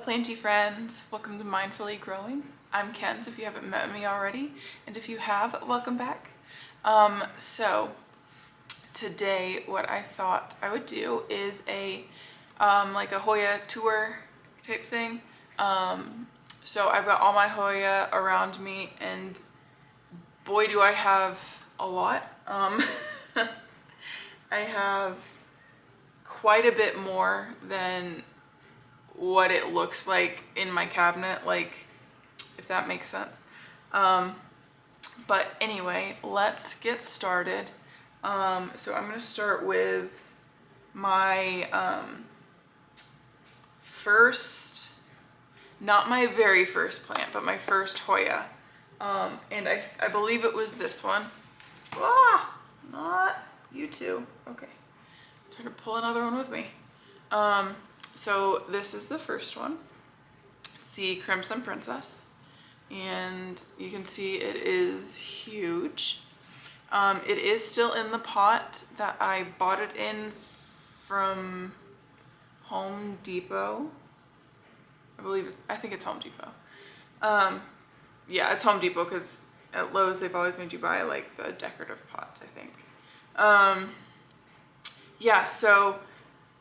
planty friends, welcome to Mindfully Growing. I'm Kenz if you haven't met me already, and if you have, welcome back. So today what I thought I would do is like a Hoya Tour type thing. So I've got all my Hoya around me, and boy do I have a lot. I have quite a bit more than what it looks like in my cabinet, like, if that makes sense. But anyway, let's get started. So I'm gonna start with my not my very first plant, but my first Hoya. And I believe it was this one. Ah, not you two. Okay, try to pull another one with me. So this is the first one. It's the Crimson Princess, and you can see it is huge. It is still in the pot that I bought it in from Home Depot. I think it's Home Depot. Yeah, it's Home Depot because at Lowe's they've always made you buy like the decorative pots, I think. Yeah, so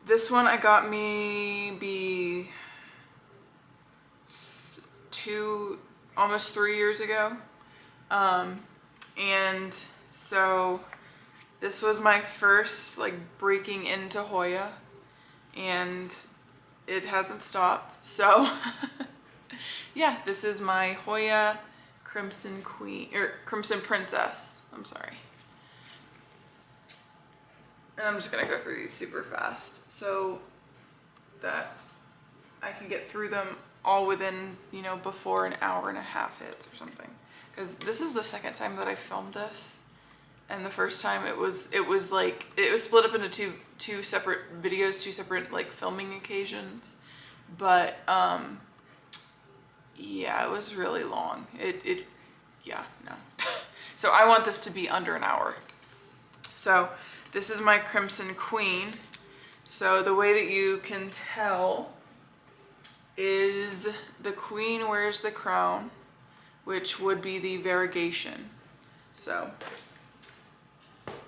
this one I got maybe almost 3 years ago. And so this was my first like breaking into Hoya, and it hasn't stopped. So yeah, this is my Hoya Crimson Princess. I'm sorry. And I'm just gonna go through these super fast so that I can get through them all within, before an hour and a half hits or something. Because this is the second time that I filmed this, and the first time it was split up into two separate videos, two separate like filming occasions. But yeah, it was really long. Yeah, no. So I want this to be under an hour. So this is my Crimson Queen. So the way that you can tell is the queen wears the crown, which would be the variegation. So,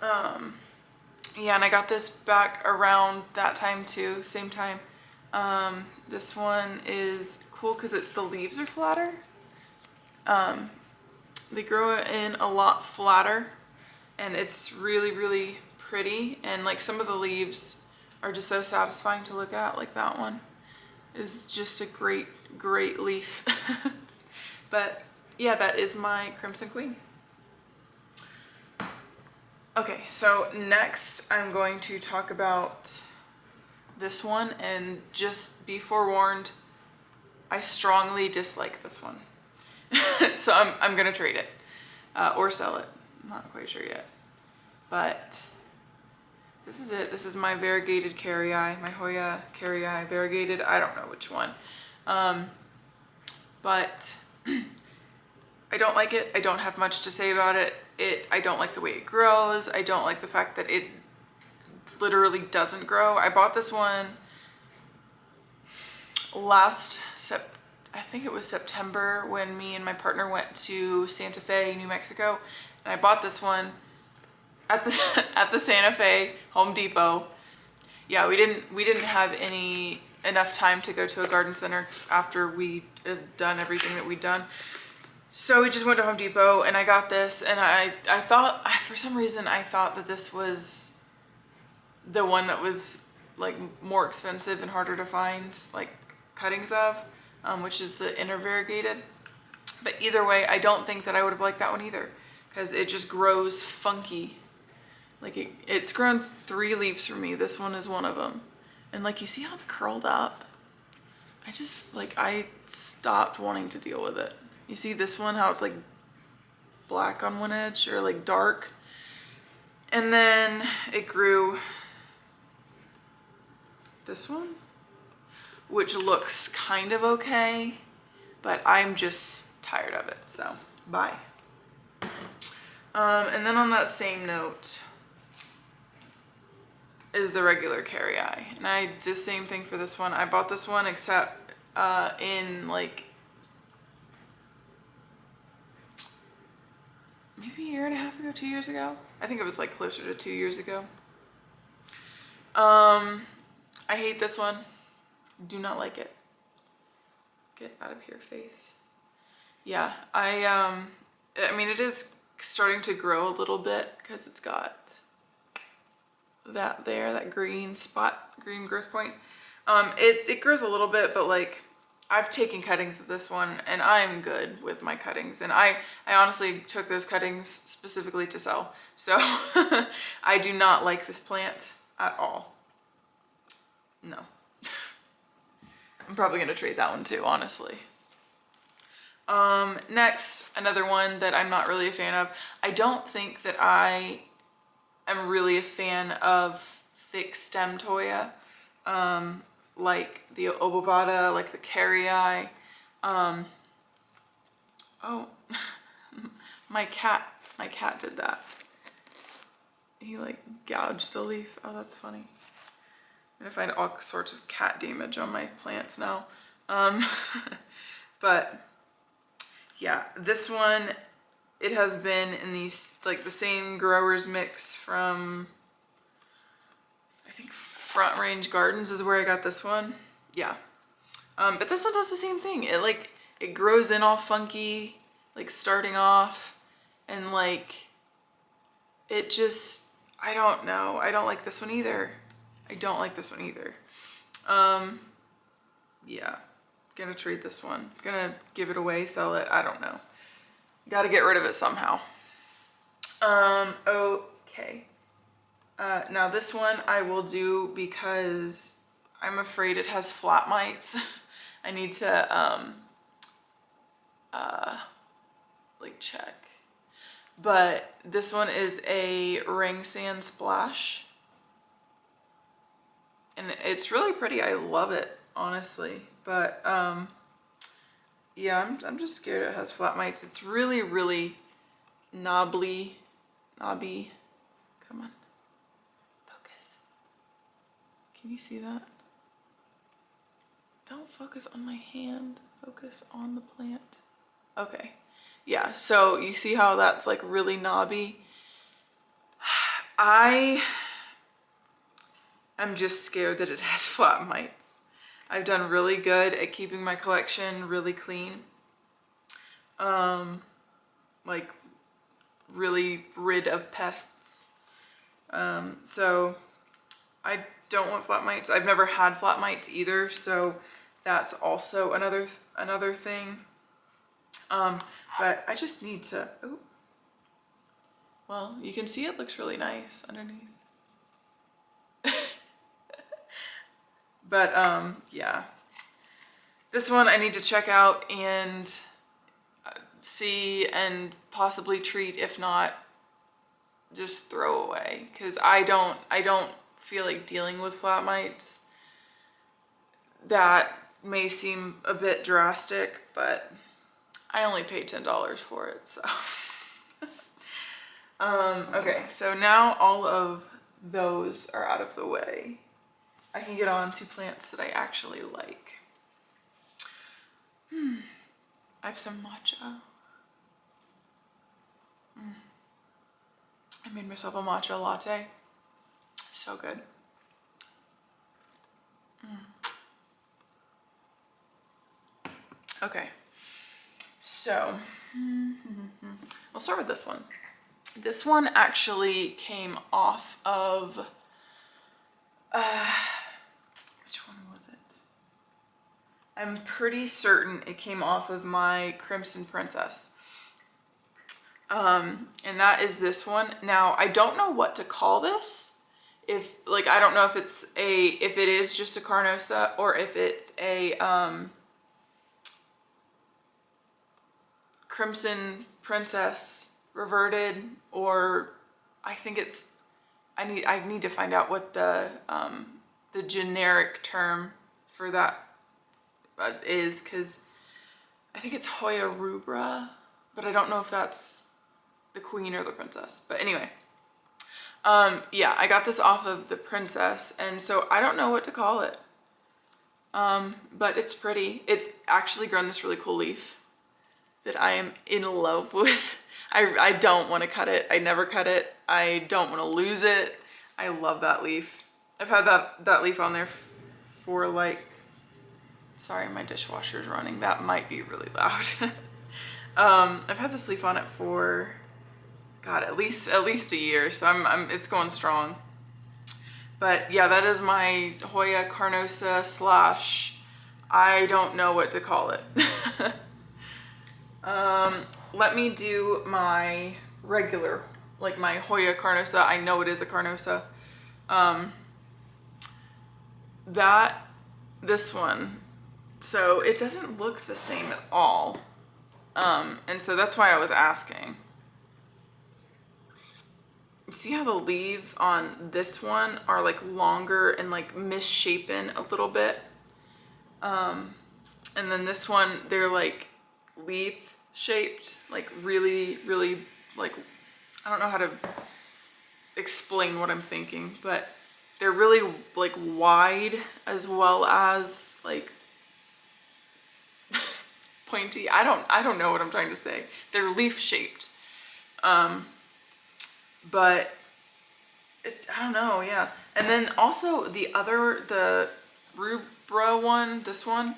yeah, and I got this back around that time too, same time. This one is cool because the leaves are flatter. They grow in a lot flatter, and it's really, really pretty. And like some of the leaves are just so satisfying to look at, like that one is just a great leaf. But yeah, that is my Crimson Queen. Okay, so next I'm going to talk about this one, and just be forewarned, I strongly dislike this one. So I'm gonna trade it or sell it. I'm not quite sure yet, but this is it. This is my variegated carrii, my Hoya carrii variegated. I don't know which one. But I don't like it. I don't have much to say about it. I don't like the way it grows. I don't like the fact that it literally doesn't grow. I bought this one I think it was September, when me and my partner went to Santa Fe, New Mexico, and I bought this one at the Santa Fe Home Depot. Yeah, we didn't have enough time to go to a garden center after we had done everything that we'd done. So we just went to Home Depot, and I got this, and I thought, for some reason, I thought that this was the one that was like more expensive and harder to find like cuttings of, which is the inner variegated. But either way, I don't think that I would have liked that one either, because it just grows funky. Like it's grown 3 leaves for me. This one is one of them. And like, you see how it's curled up? I stopped wanting to deal with it. You see this one, how it's like black on one edge, or like dark. And then it grew this one, which looks kind of okay, but I'm just tired of it, so bye. And then on that same note is the regular carrii, and I did the same thing for this one. I bought this one, except in like maybe a year and a half ago, 2 years ago. I think it was like closer to 2 years ago. I hate this one. Do not like it. Get out of here, face. Yeah, I mean, it is starting to grow a little bit because it's got that there, that green spot, green growth point. It grows a little bit, but like I've taken cuttings of this one and I'm good with my cuttings. And I honestly took those cuttings specifically to sell. So I do not like this plant at all. No. I'm probably gonna trade that one too, honestly. Next, another one that I'm not really a fan of. I don't think that I am really a fan of thick stemmed Hoya, like the obovata, like the carrii. Oh, my cat did that. He like gouged the leaf. Oh, that's funny. I'm gonna find all sorts of cat damage on my plants now. But yeah, this one, it has been in these, like the same growers mix from, I think Front Range Gardens is where I got this one. Yeah. But this one does the same thing. It grows in all funky, like starting off, and like, it just, I don't know. I don't like this one either. I don't like this one either. Yeah, gonna trade this one. Gonna give it away, sell it, I don't know. Gotta get rid of it somehow. Okay. Now this one I will do because I'm afraid it has flat mites. I need to, like check. But this one is a ring sand splash. And it's really pretty. I love it, honestly. But, yeah, I'm just scared it has flat mites. It's really, really knobby. Come on. Focus. Can you see that? Don't focus on my hand. Focus on the plant. Okay. Yeah, so you see how that's like really knobby? I'm just scared that it has flat mites. I've done really good at keeping my collection really clean. Like really rid of pests. So I don't want flat mites. I've never had flat mites either, so that's also another thing. But I just need to, oh, well, you can see it looks really nice underneath. But yeah, this one I need to check out and see and possibly treat, if not just throw away, because I don't feel like dealing with flat mites. That may seem a bit drastic, but I only paid $10 for it, so. Okay, so now all of those are out of the way. I can get on to plants that I actually like. I have some matcha. I made myself a matcha latte. So good. Okay, so I'll start with this one. This one actually came off of, which one was it? I'm pretty certain it came off of my Crimson Princess. And that is this one. Now, I don't know what to call this. I don't know if if it is just a carnosa or if it's a, Crimson Princess reverted, or I think it's, I need to find out what the generic term for that is, because I think it's Hoya rubra, but I don't know if that's the queen or the princess. But anyway, yeah, I got this off of the princess, and so I don't know what to call it. But it's pretty. It's actually grown this really cool leaf that I am in love with. I don't want to cut it. I never cut it. I don't want to lose it. I love that leaf. I've had that leaf on there for like, sorry, my dishwasher's running. That might be really loud. I've had this leaf on it for, God, at least a year. So it's going strong. But yeah, that is my Hoya carnosa slash, I don't know what to call it. Let me do my regular, like my Hoya carnosa. I know it is a carnosa. This one, so it doesn't look the same at all. And so that's why I was asking. See how the leaves on this one are like longer and like misshapen a little bit? And then this one, they're like leaf shaped, like really, really, like, I don't know how to explain what I'm thinking, but they're really like wide as well as like pointy. I don't know what I'm trying to say. They're leaf shaped. But I don't know, yeah. And then also the rubra one, this one,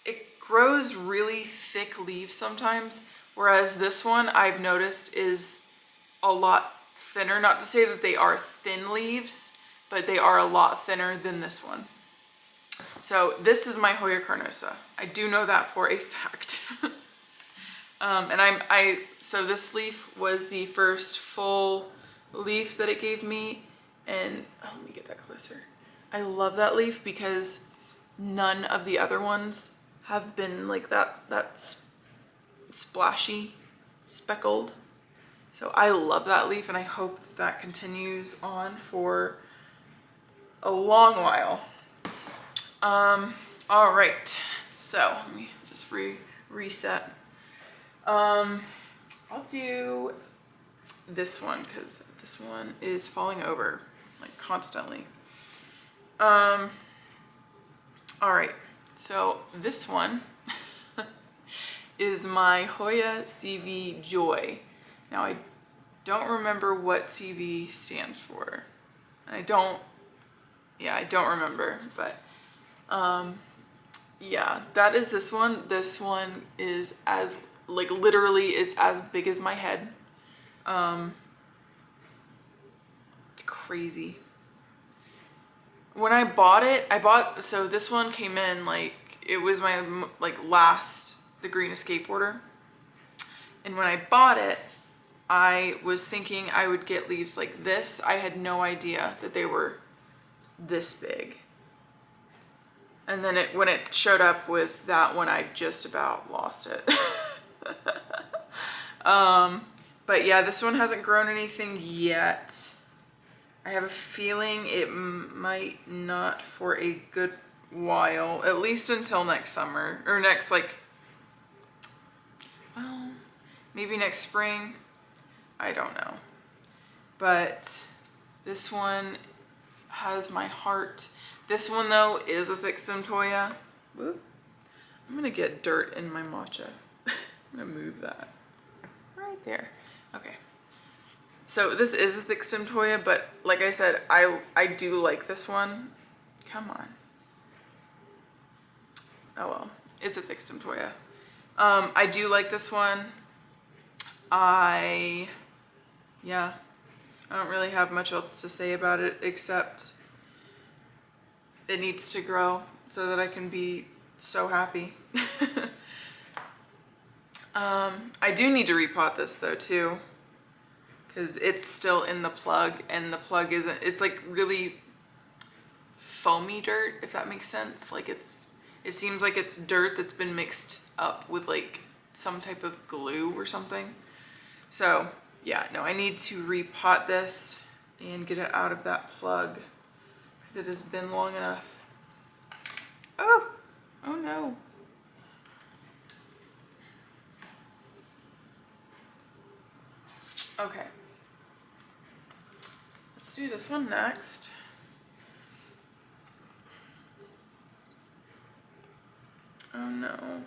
it grows really thick leaves sometimes, whereas this one I've noticed is a lot thinner. Not to say that they are thin leaves, but they are a lot thinner than this one. So this is my Hoya carnosa. I do know that for a fact. So this leaf was the first full leaf that it gave me, and let me get that closer. I love that leaf because none of the other ones have been like that splashy, speckled. So I love that leaf, and I hope that continues on for a long while. All right, so let me just reset. I'll do this one because this one is falling over like constantly. All right, so this one is my Hoya CV Joy. Now I don't remember what CV stands for. I don't remember, but yeah, that is this one. This one is as, like, literally it's as big as my head. Crazy. When I bought it, so this one came in, like, it was my, like, the greenest skateboarder. And when I bought it, I was thinking I would get leaves like this. I had no idea that they were this big. And then when it showed up with that one, I just about lost it. But yeah, this one hasn't grown anything yet. I have a feeling it might not for a good while, at least until next summer, or next, like, well, maybe next spring. I don't know. But this one has my heart. This one, though, is a thick-stemmed Hoya. Whoop. I'm gonna get dirt in my matcha. I'm gonna move that right there. Okay. So this is a thick-stemmed Hoya, but like I said, I do like this one. Come on. Oh well, it's a thick-stemmed Hoya. I do like this one. I don't really have much else to say about it except it needs to grow so that I can be so happy. I do need to repot this though too, because it's still in the plug, and the plug isn't, it's like really foamy dirt, if that makes sense. Like it seems like it's dirt that's been mixed up with like some type of glue or something. So yeah, no, I need to repot this and get it out of that plug because it has been long enough. Oh no. Okay. Let's do this one next. Oh no.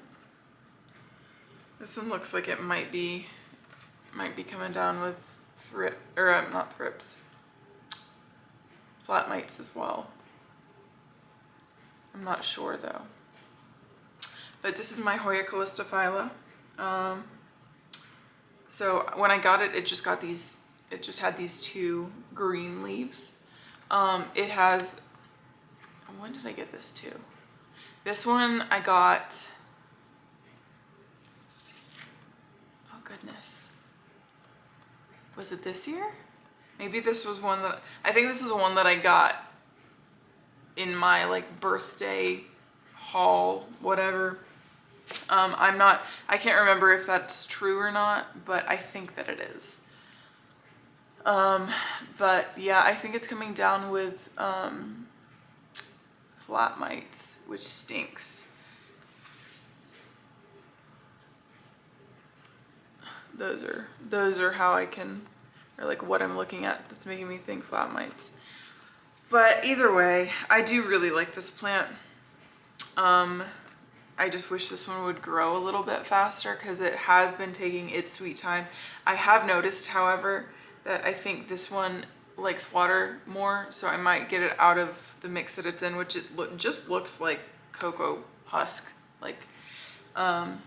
This one looks like it might be coming down with not thrips, flat mites as well. I'm not sure though. But this is my Hoya calistophylla. So when I got it, it just had these 2 green leaves. It has, when did I get this too? This one I got, oh goodness. Was it this year? Maybe this was one that, I think this is one that I got in my like birthday haul, whatever. I can't remember if that's true or not, but I think that it is. But yeah, I think it's coming down with, flat mites, which stinks. Those are how I can, or like what I'm looking at that's making me think flat mites. But either way, I do really like this plant. I just wish this one would grow a little bit faster because it has been taking its sweet time. I have noticed, however, that I think this one likes water more, so I might get it out of the mix that it's in, which it just looks like cocoa husk. Like, and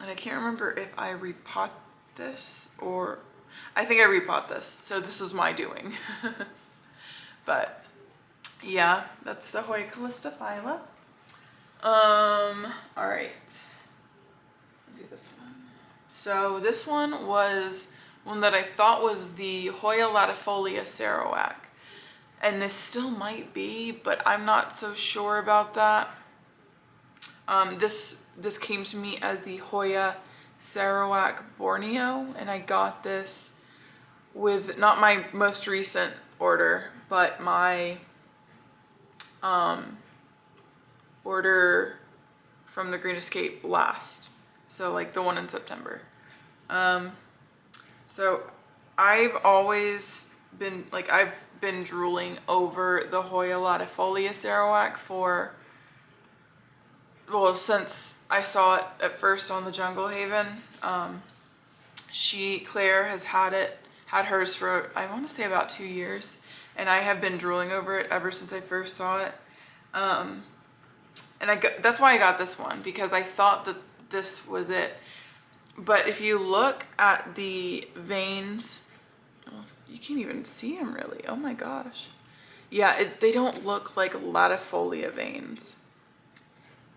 I can't remember if I repot this or, I think I repot this, so this was my doing. But yeah, that's the Hoya calistophylla. All right, I'll do this one. So this one was one that I thought was the Hoya latifolia Sarawak, and this still might be, but I'm not so sure about that. This came to me as the Hoya Sarawak Borneo, and I got this with not my most recent order, but my order from the Green Escape last, so like the one in September. So I've always been like, I've been drooling over the Hoya latifolia Sarawak for, well, since I saw it at first on the Jungle Haven. Claire has had hers for, I want to say about 2 years, and I have been drooling over it ever since I first saw it. And that's why I got this one, because I thought that this was it. But if you look at the veins, oh, you can't even see them really. Oh my gosh. Yeah, they don't look like latifolia veins.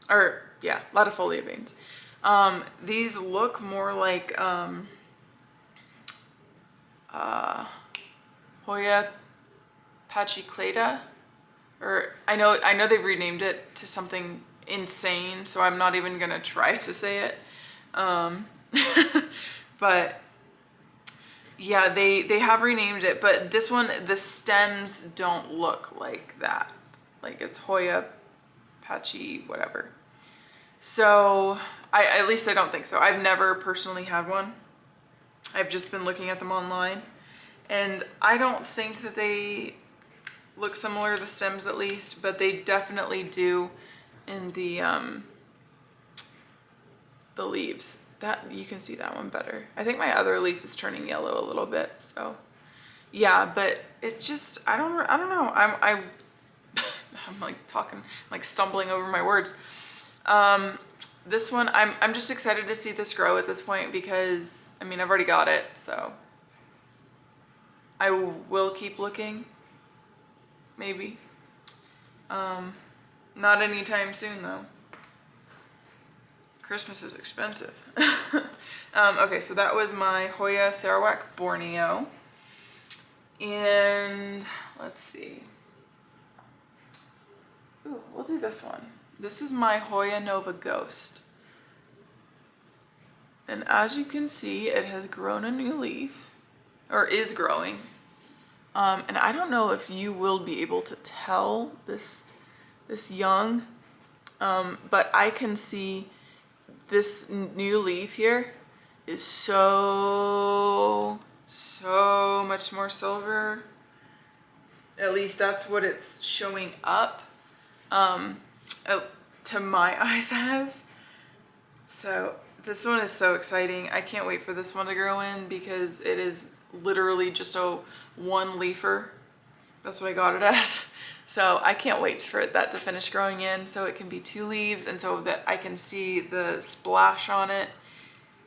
Or yeah, latifolia veins. These look more like Hoya pachiclata, or I know they've renamed it to something insane, so I'm not even gonna try to say it. But yeah, they have renamed it, but this one, the stems don't look like that. Like it's Hoya Pachi whatever. So at least I don't think so. I've never personally had one. I've just been looking at them online, and I don't think that they look similar, the stems at least, but they definitely do in the leaves. That you can see that one better. I think my other leaf is turning yellow a little bit, so yeah, but it just, I don't know. I'm like talking, like stumbling over my words. This one, I'm just excited to see this grow at this point, because I mean, I've already got it, so I will keep looking, maybe. Not anytime soon though. Christmas is expensive. Okay, so that was my Hoya Sarawak Borneo. And let's see. Ooh, we'll do this one. This is my Hoya Nova Ghost. And as you can see, it has grown a new leaf, or is growing. And I don't know if you will be able to tell this young, but I can see this new leaf here is so much more silver. At least that's what it's showing up to my eyes as. So this one is so exciting. I can't wait for this one to grow in because it is literally just a one leafer. That's what I got it as. So I can't wait for that to finish growing in so it can be 2 leaves and so that I can see the splash on it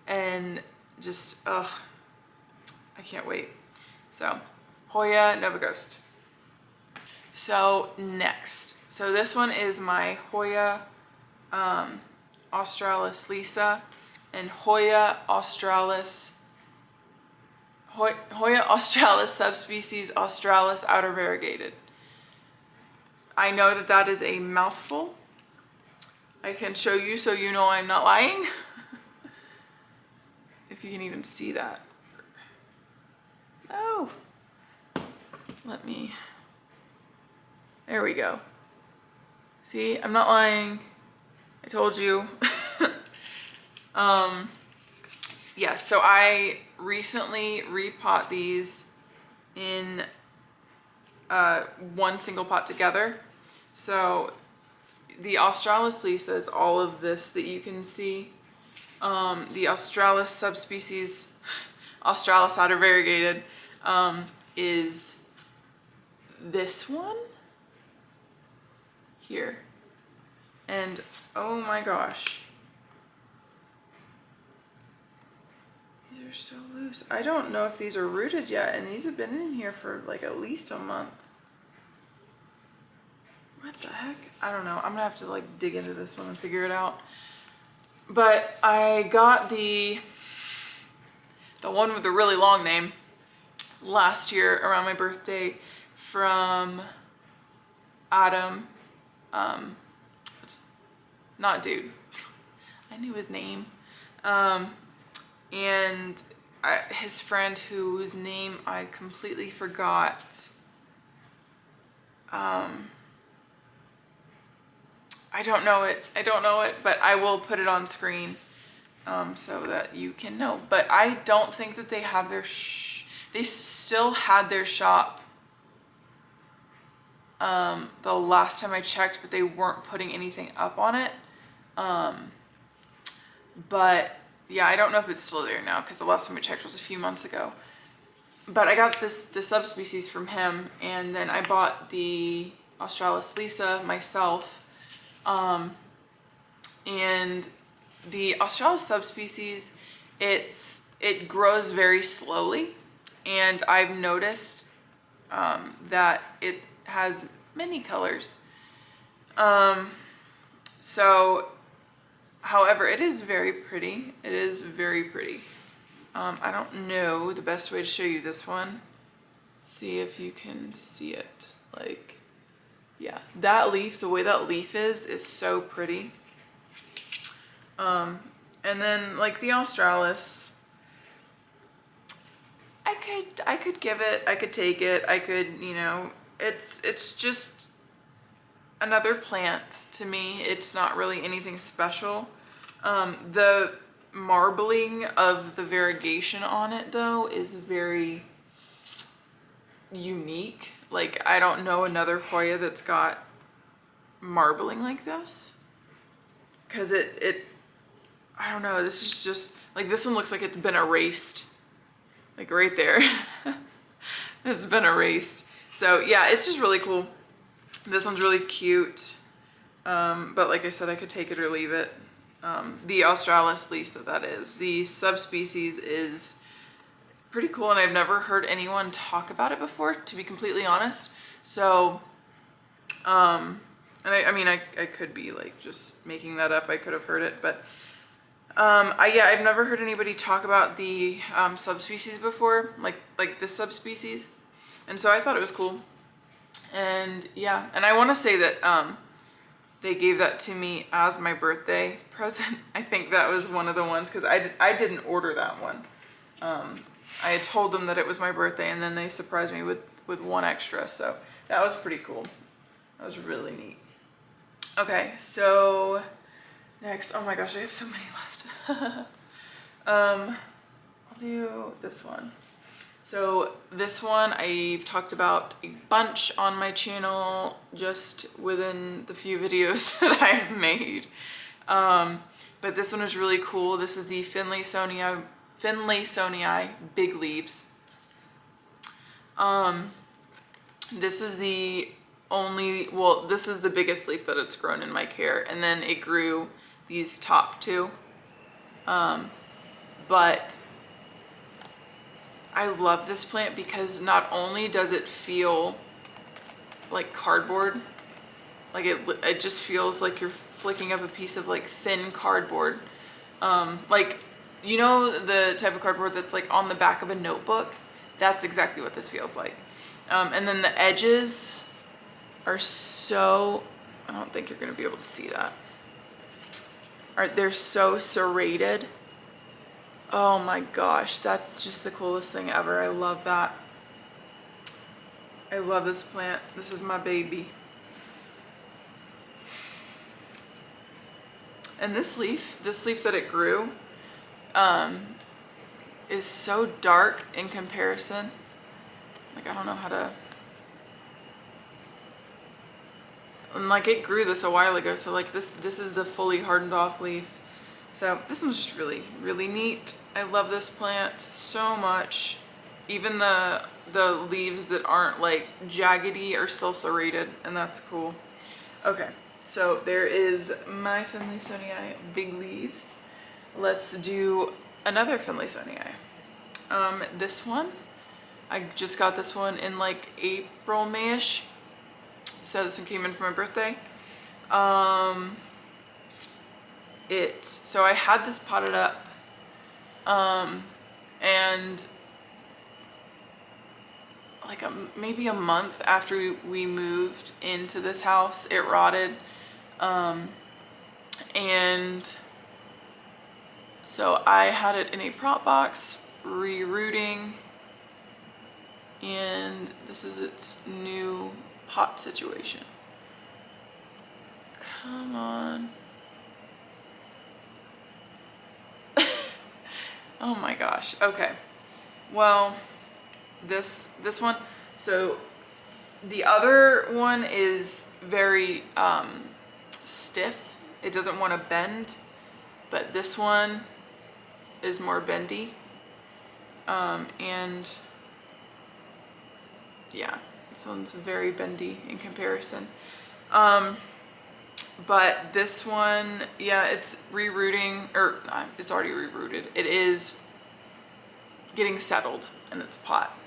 and just, ugh, I can't wait. So Hoya Nova Ghost. So next, so this one is my Hoya Australis Lisa and Hoya Australis subspecies Australis outer variegated. I know that that is a mouthful. I can show you so you know I'm not lying. If you can even see that. Oh, let me, there we go. See, I'm not lying. I told you. Yeah, so I recently repot these in one single pot together. So the Australis Lisa is all of this that you can see. The Australis subspecies, Australis outer variegated, is this one here. And oh my gosh, these are so loose. I don't know if these are rooted yet, and these have been in here for like at least a month. What the heck? I don't know. I'm gonna have to like dig into this one and figure it out. But I got the one with the really long name last year around my birthday from Adam. It's not dude. I knew his name. And his friend whose name I completely forgot. I don't know it, but I will put it on screen so that you can know. But I don't think that they have their, they still had their shop the last time I checked, but they weren't putting anything up on it. But yeah, I don't know if it's still there now because the last time I checked was a few months ago. But I got the subspecies from him, and then I bought the Australis Lisa myself. And the Australis subspecies, it grows very slowly, and I've noticed that it has many colors. So, however, it is very pretty. It is very pretty. I don't know the best way to show you this one. See if you can see it. Like, yeah, that leaf, the way that leaf is so pretty. And then like the Australis, I could give it, I could take it, I could, you know, it's just another plant to me. It's not really anything special. The marbling of the variegation on it though is very unique. Like, I don't know another Hoya that's got marbling like this, because I don't know, this is just like, this one looks like it's been erased, like right there. It's been erased. So yeah, it's just really cool. This one's really cute, but like I said, I could take it or leave it. The Australis Lisa, that is, the subspecies, is pretty cool, and I've never heard anyone talk about it before, to be completely honest. So, and I mean, I could be like just making that up. I could have heard it, but yeah, I've never heard anybody talk about the subspecies before, like this subspecies, and so I thought it was cool. And yeah, and I want to say that they gave that to me as my birthday present. I think that was one of the ones, because I didn't order that one. I had told them that it was my birthday, and then they surprised me with one extra, so that was pretty cool. That was really neat. Okay, so next, oh my gosh, I have so many left. I'll do this one. So this one I've talked about a bunch on my channel just within the few videos that I've made. but this one is really cool. This is the Finlaysonii big leaves. This is the only, well, this is the biggest leaf that it's grown in my care, and then it grew these top two. But I love this plant because not only does it feel like cardboard, like it just feels like you're flicking up a piece of like thin cardboard. Like, you know, the type of cardboard that's like on the back of a notebook? That's exactly what this feels like. And then the edges are so, I don't think you're gonna be able to see that. All right, they're so serrated. Oh my gosh, that's just the coolest thing ever. I love that. I love this plant. This is my baby. And this leaf that it grew, is so dark in comparison. Like, I don't know how to, and like it grew this a while ago, so like this is the fully hardened off leaf. So this one's just really, really neat. I love this plant so much. Even the leaves that aren't like jaggedy are still serrated, and that's cool. Okay, so there is my Finlaysonii big leaves. Let's do another Finlaysonii. This one, I just got this one in like April, May-ish. So this one came in for my birthday. So I had this potted up, and like maybe a month after we moved into this house, it rotted. And so I had it in a prop box, re-rooting, and this is its new pot situation. Come on. Oh my gosh. Okay. Well, this one, so the other one is very stiff. It doesn't want to bend, but this one is more bendy. And yeah, this one's very bendy in comparison. But this one, yeah, it's re-rooting, or it's already re-rooted. It is getting settled in its pot.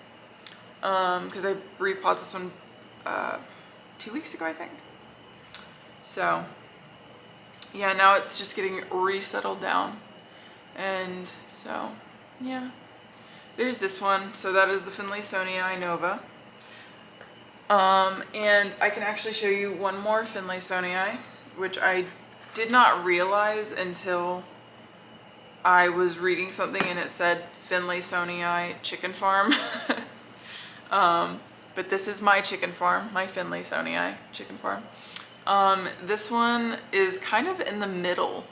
Because I repotted this one 2 weeks ago, I think. So yeah, now it's just getting resettled down. And so yeah, there's this one. So that is the Finlaysonii Nova. And I can actually show you one more Finlaysonii, which I did not realize until I was reading something and it said Finlaysonii chicken farm. But this is my chicken farm, my Finlaysonii chicken farm. This one is kind of in the middle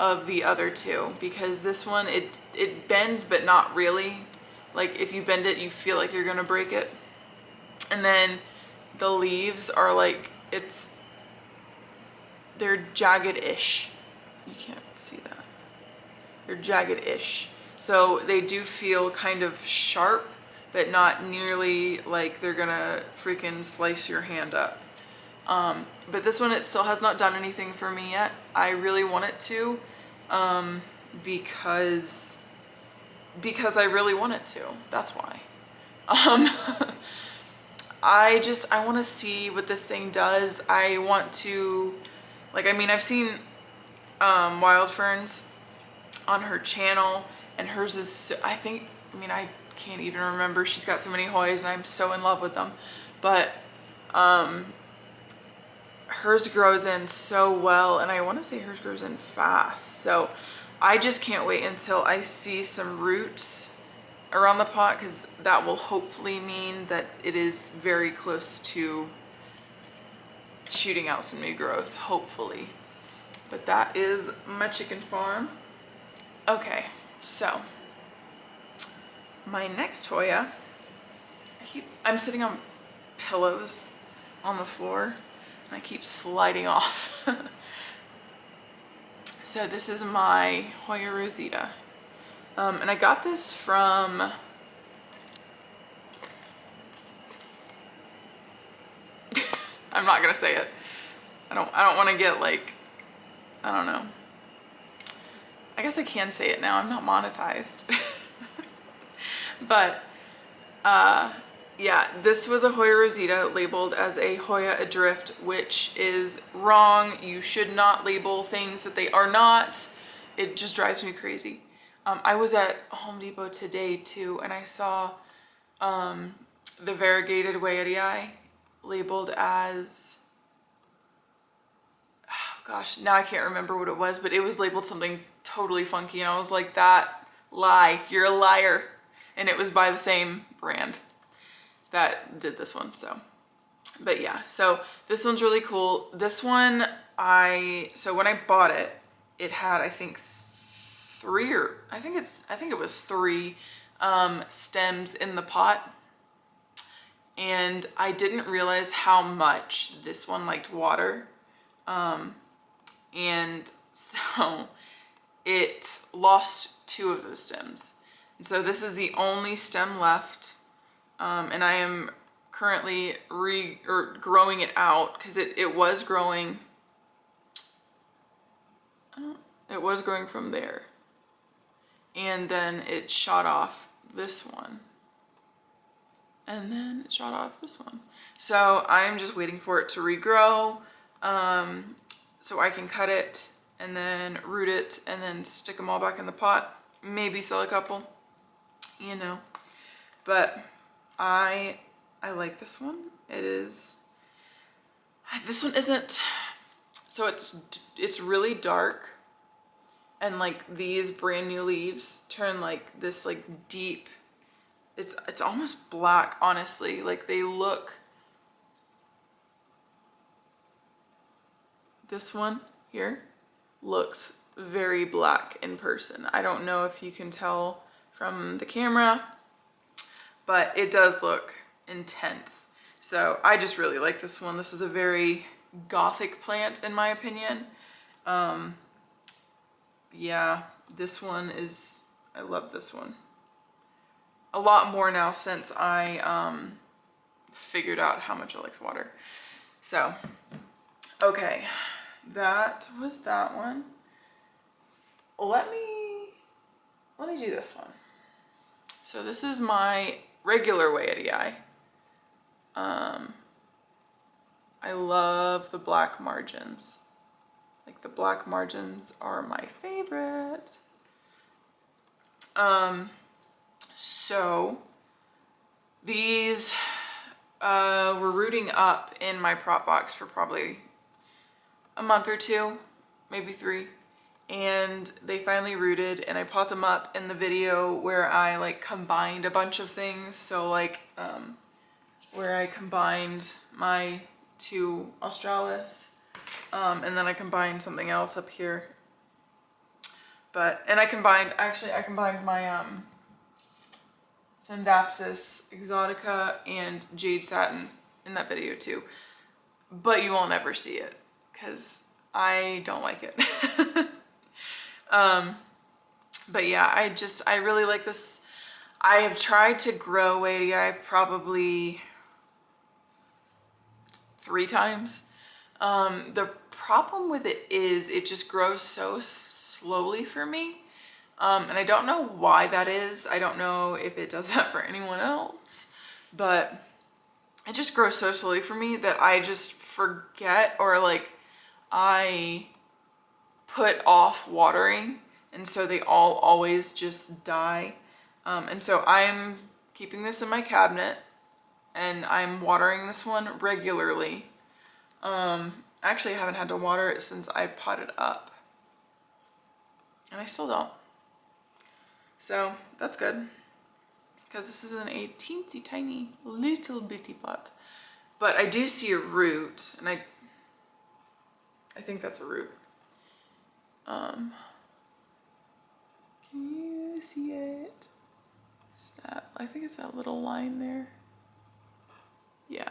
of the other two, because this one, it bends, but not really. Like if you bend it, you feel like you're gonna break it. And then the leaves are like, they're jagged-ish. You can't see that. They're jagged-ish. So they do feel kind of sharp, but not nearly like they're gonna freaking slice your hand up. But this one, it still has not done anything for me yet. I really want it to, because I really want it to. That's why. I want to see what this thing does. I want to, like, I mean, I've seen wild ferns on her channel, and hers is so, I can't even remember. She's got so many Hoyas, and I'm so in love with them. But hers grows in so well, and I want to say hers grows in fast. So I just can't wait until I see some roots around the pot, because that will hopefully mean that it is very close to shooting out some new growth, hopefully. But that is my chicken farm. Okay, so my next Hoya, I'm sitting on pillows on the floor and I keep sliding off. So this is my Hoya Rosita. And I got this from I'm not gonna say it. I don't want to get like, I don't know. I guess I can say it now. I'm not monetized. But yeah, this was a Hoya Rosita labeled as a Hoya Adrift, which is wrong. You should not label things that they are not. It just drives me crazy. I was at Home Depot today too, and I saw the variegated Hoya labeled as, oh gosh, now I can't remember what it was, but it was labeled something totally funky, and I was like, that lie, you're a liar. And it was by the same brand that did this one. So, but yeah, so this one's really cool. This one, so when I bought it, it had, I think I think it was three stems in the pot. And I didn't realize how much this one liked water. And so it lost two of those stems. And so this is the only stem left. And I am currently growing it out because it was growing. It was growing from there. And then it shot off this one. And then it shot off this one. So I'm just waiting for it to regrow. So I can cut it and then root it and then stick them all back in the pot. Maybe sell a couple, you know. But I like this one. This one isn't, so it's really dark, and like these brand new leaves turn like this like deep, it's almost black, honestly. Like they look, this one here looks very black in person. I don't know if you can tell from the camera, but it does look intense. So I just really like this one. This is a very Gothic plant in my opinion. Yeah, this one is, I love this one a lot more now since I figured out how much it likes water. So, okay, that was that one. Let me do this one. So this is my regular Hoya. I love the black margins. Like the black margins are my favorite. So these were rooting up in my prop box for probably a month or two, maybe 3. And they finally rooted, and I popped them up in the video where I like combined a bunch of things. So like where I combined my 2 Australis, and then I combined something else up here. And I combined my Scindapsus exotica and jade satin in that video too. But you will never see it because I don't like it. But yeah, I really like this. I have tried to grow Hoya probably 3 times. The problem with it is it just grows so slowly for me. And I don't know why that is. I don't know if it does that for anyone else, but it just grows so slowly for me that I just forget, or like I put off watering, and so they all always just die. And so I'm keeping this in my cabinet, and I'm watering this one regularly. Actually, I haven't had to water it since I potted up, and I still don't. So that's good, because this is a teensy tiny little bitty pot. But I do see a root, and I think that's a root. Can you see it? I think it's that little line there. Yeah.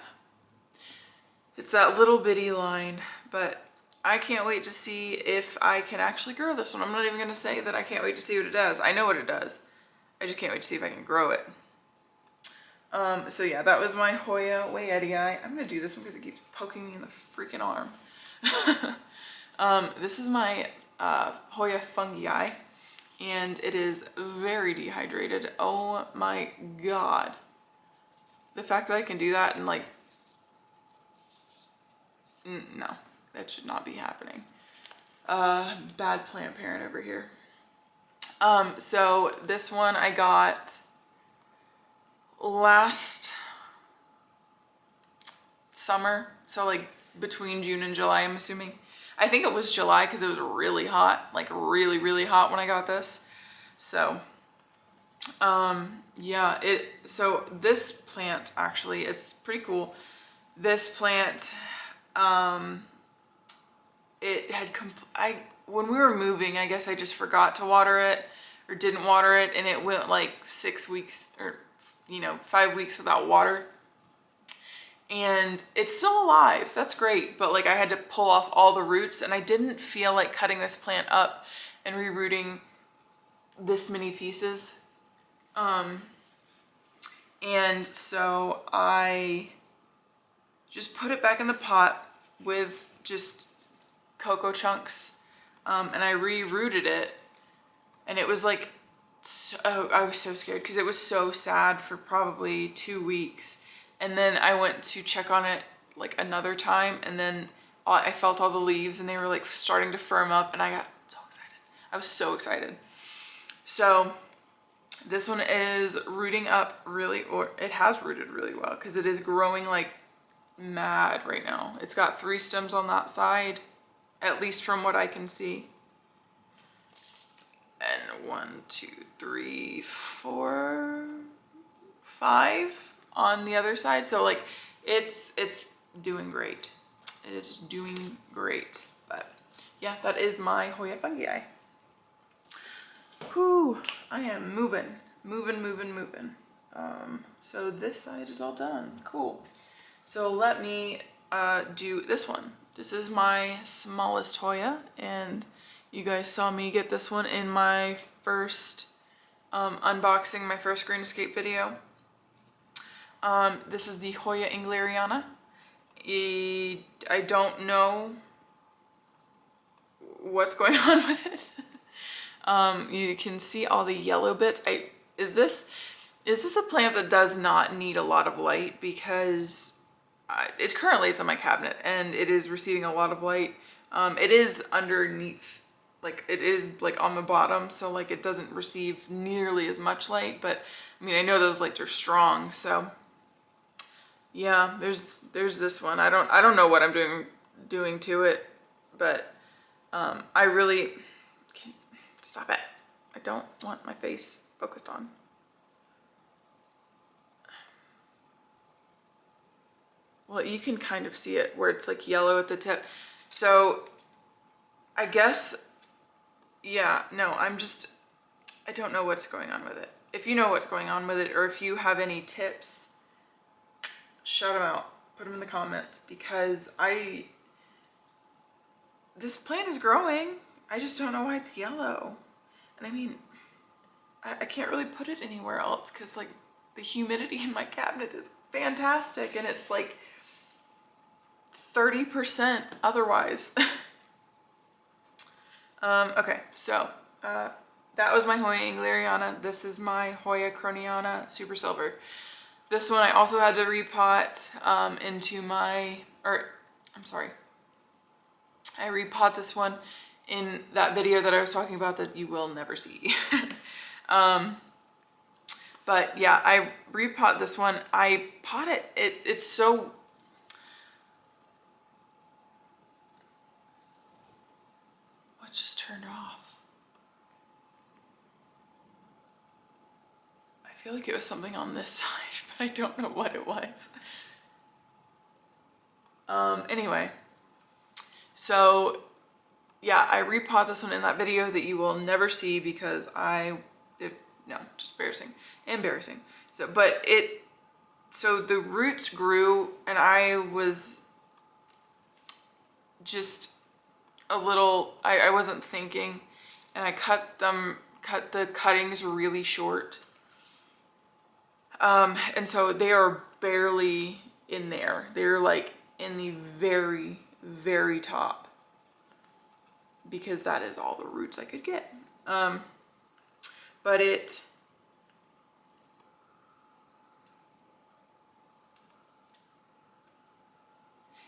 It's that little bitty line, but I can't wait to see if I can actually grow this one. I'm not even gonna say that I can't wait to see what it does. I know what it does. I just can't wait to see if I can grow it. So yeah, that was my Hoya Wayeti. I'm gonna do this one because it keeps poking me in the freaking arm. This is my Hoya Fungii, and it is very dehydrated. Oh my god. The fact that I can do that and like, no, that should not be happening. Bad plant parent over here. So this one I got last summer, so like between June and July, I'm assuming. I think it was July because it was really hot, like really, really hot when I got this. So, yeah, so this plant actually, it's pretty cool. This plant, it had, when we were moving, I guess I just forgot to water it or didn't water it, and it went like 6 weeks or, 5 weeks without water. And it's still alive, that's great, but like I had to pull off all the roots, and I didn't feel like cutting this plant up and rerooting this many pieces. And so I just put it back in the pot with just cocoa chunks, and I re-rooted it, and it was like, I was so scared because it was so sad for probably 2 weeks. And then I went to check on it like another time, and then I felt all the leaves and they were like starting to firm up, and I got so excited. I was so excited. So this one is rooting up really, or it has rooted really well because it is growing like mad right now. It's got 3 stems on that side, at least from what I can see. And 1, 2, 3, 4, 5 on the other side. So like it's doing great. It is doing great. But yeah, that is my Hoya Fungii. Whew, I am moving. So this side is all done. Cool. So let me do this one. This is my smallest Hoya, and you guys saw me get this one in my first unboxing, my first Green Escape video. This is the Hoya Ingleriana. I don't know what's going on with it. You can see all the yellow bits. Is this a plant that does not need a lot of light? Because it's on my cabinet and it is receiving a lot of light. It is underneath, like it is like on the bottom, so like it doesn't receive nearly as much light, but I mean, I know those lights are strong, so yeah, there's this one. I don't know what I'm doing to it, but I really stop it. I don't want my face focused on. Well, you can kind of see it where it's like yellow at the tip. So I guess, yeah, no, I don't know what's going on with it. If you know what's going on with it, or if you have any tips, shout them out, put them in the comments, because this plant is growing. I just don't know why it's yellow. And I mean, I can't really put it anywhere else because like the humidity in my cabinet is fantastic, and it's like 30% otherwise. Okay, so that was my Hoya Ingleriana. This is my Hoya Croniana Super Silver. This one I also had to repot into my, I repot this one in that video that I was talking about that you will never see. But yeah, I repot this one. I pot it, it's so, what just turned off? I feel like it was something on this side, but I don't know what it was. Anyway, so yeah, I repot this one in that video that you will never see because no, just embarrassing. So, so the roots grew, and I was just a little, I wasn't thinking, and I cut the cuttings really short. And so they are barely in there. They're like in the very, very top, because that is all the roots I could get. But it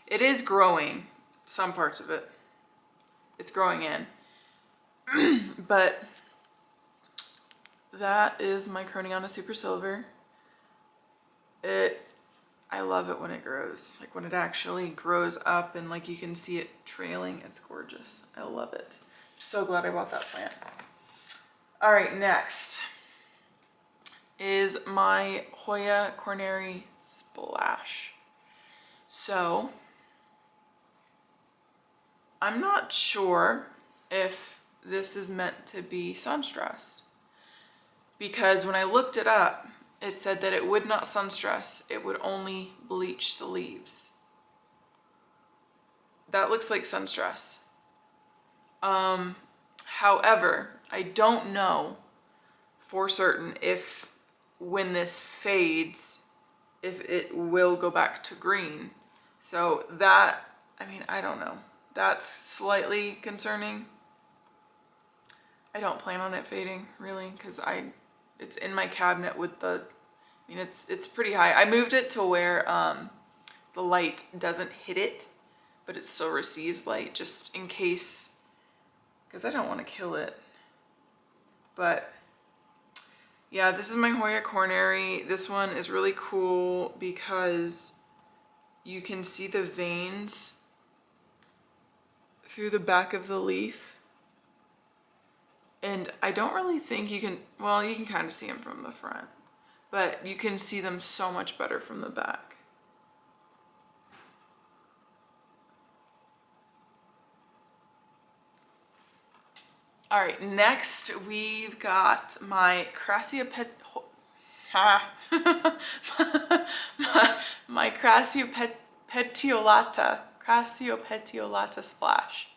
is growing, some parts of it. It's growing in. But that is my Croniana Super Silver. I love it when it grows, like when it actually grows up and like you can see it trailing. It's gorgeous. I love it. So glad I bought that plant. All right, next is my Hoya Splash. So I'm not sure if this is meant to be sun-stressed, because when I looked it up, it said that it would not sun-stress, it would only bleach the leaves. That looks like sun-stress. However, I don't know for certain if when this fades, if it will go back to green. So that, I mean, I don't know. That's slightly concerning. I don't plan on it fading, really, because it's in my cabinet with the, I mean, it's pretty high. I moved it to where the light doesn't hit it, but it still receives light, just in case, because I don't want to kill it. But yeah, this is my Hoya Corneri. This one is really cool because you can see the veins through the back of the leaf. And I don't really think you can, well, you can kind of see them from the front, but you can see them so much better from the back. All right, next we've got my my Crassipetiolata Splash.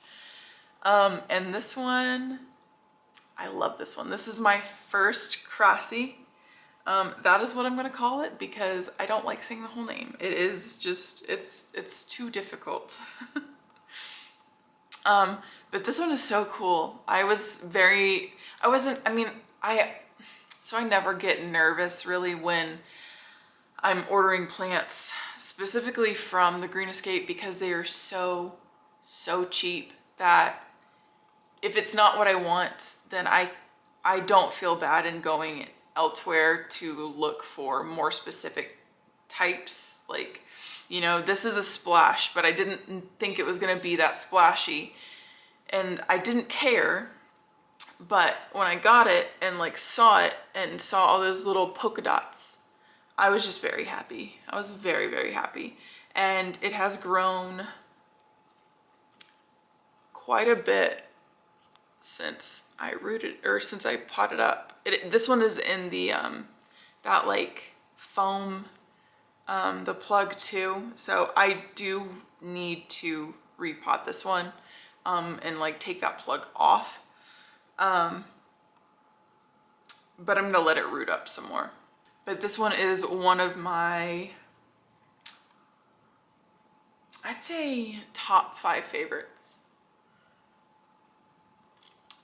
And this one, I love this one. This is my first Crassi. That is what I'm gonna call it, because I don't like saying the whole name. It is just, it's too difficult. But this one is so cool. I never get nervous really when I'm ordering plants, specifically from the Green Escape, because they are so cheap that if it's not what I want, then I don't feel bad in going elsewhere to look for more specific types. Like, you know, this is a splash, but I didn't think it was gonna be that splashy, and I didn't care. But when I got it and like saw it and saw all those little polka dots, I was just very happy. I was very, very happy. And it has grown quite a bit since I since I potted up. This one is in the, that like foam, the plug too. So I do need to repot this one, and like take that plug off. But I'm gonna let it root up some more. But this one is one of my, I'd say, top 5 favorites.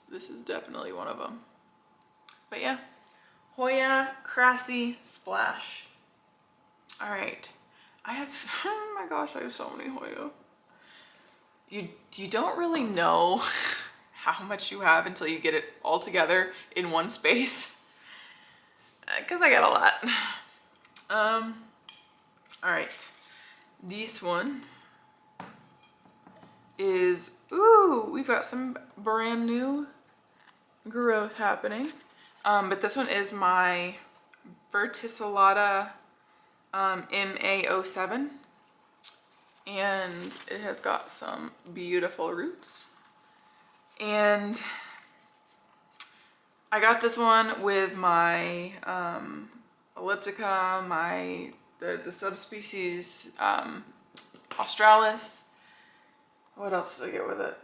This is definitely one of them. But yeah, Hoya Crassi Splash. All right, I have, oh my gosh, I have so many Hoya. You don't really know how much you have until you get it all together in one space, because I got a lot. All right, this one is, ooh, we've got some brand new growth happening. But this one is my Verticillata MA07, and it has got some beautiful roots. And I got this one with my elliptica, the subspecies Australis. What else did I get with it?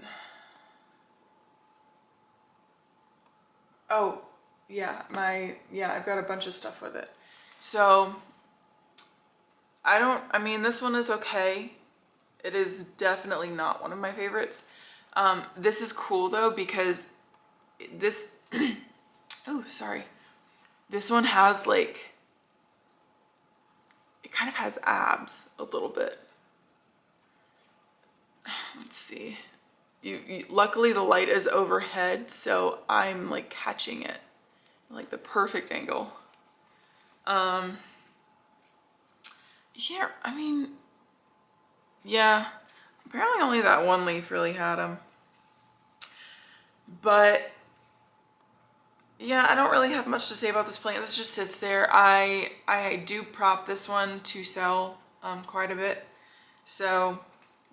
Oh, yeah, I've got a bunch of stuff with it. So, I mean, this one is okay. It is definitely not one of my favorites. This is cool though, because this, oh, sorry. This one has like, it kind of has abs a little bit. Let's see. Luckily the light is overhead, so I'm like catching it, like the perfect angle. Yeah, I mean, yeah, apparently only that one leaf really had them. But yeah, I don't really have much to say about this plant. This just sits there. I do prop this one to sell quite a bit. So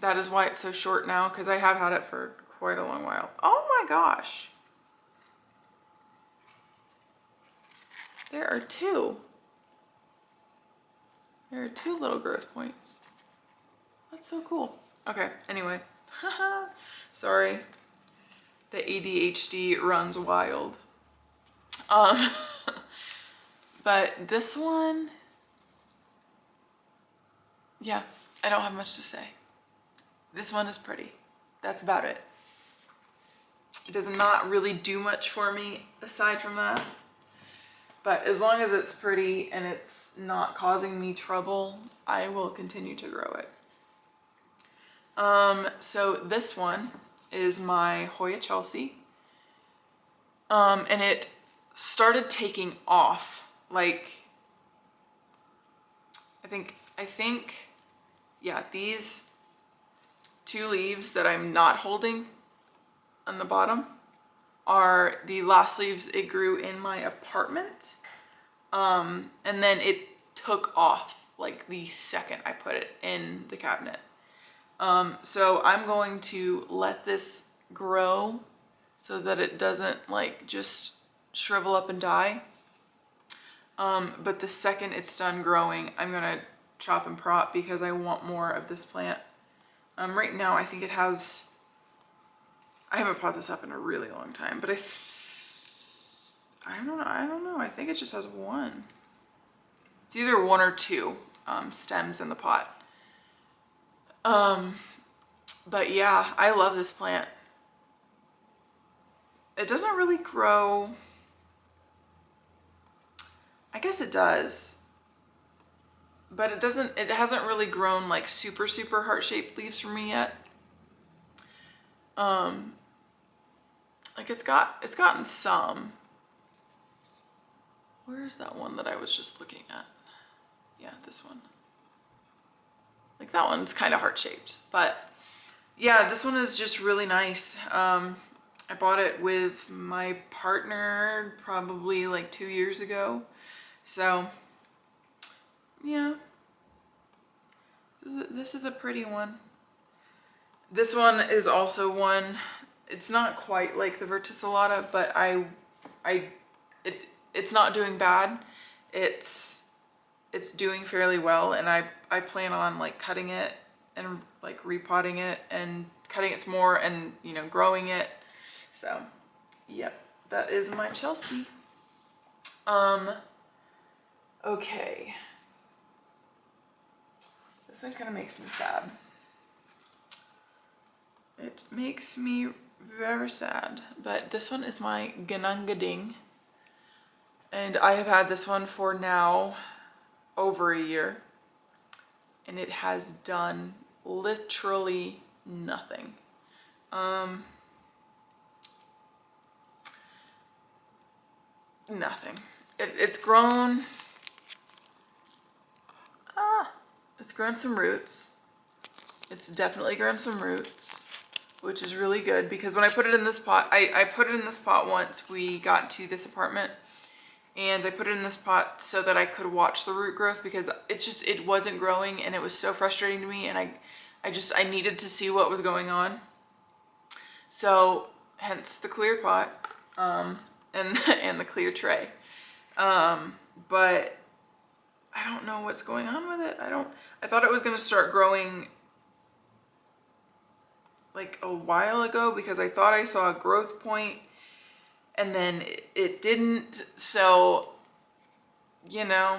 that is why it's so short now, because I have had it for quite a long while. Oh my gosh. There are two. There are two little growth points. That's so cool. Okay, anyway. Sorry. The ADHD runs wild. But this one, yeah, I don't have much to say. This one is pretty. That's about it. It does not really do much for me aside from that. But as long as it's pretty and it's not causing me trouble, I will continue to grow it. So this one is my Hoya Chelsea. And it started taking off. Like, I think, yeah, these two leaves that I'm not holding on the bottom are the last leaves it grew in my apartment. And then it took off like the second I put it in the cabinet. So I'm going to let this grow so that it doesn't like just shrivel up and die. But the second it's done growing, I'm gonna chop and prop because I want more of this plant. Right now I think it has, I haven't pot this up in a really long time, but I don't know. I think it just has one. It's either one or two stems in the pot. But yeah, I love this plant. It doesn't really grow. I guess it does, but it hasn't really grown like super heart-shaped leaves for me yet. Like it's gotten some. Where's that one that I was just looking at? Yeah, this one. Like that one's kind of heart-shaped, but yeah, this one is just really nice. I bought it with my partner probably like 2 years ago. So yeah, this is a pretty one. This one is also one, it's not quite like the Verticillata, but it's not doing bad. It's doing fairly well, and I plan on like cutting it and like repotting it and cutting it some more and, you know, growing it. So yep, that is my Chelsea. Okay. This one kind of makes me sad. It makes me very sad, but this one is my Ganungading, and I have had this one for now over a year, and it has done literally nothing. Nothing. It's grown. It's grown some roots. It's definitely grown some roots, which is really good because when I put it in this pot, I put it in this pot once we got to this apartment, and I put it in this pot so that I could watch the root growth because it wasn't growing, and it was so frustrating to me, and I needed to see what was going on. So hence the clear pot, and the clear tray. But I don't know what's going on with it. I thought it was gonna start growing like a while ago because I thought I saw a growth point, and then it didn't. So, you know,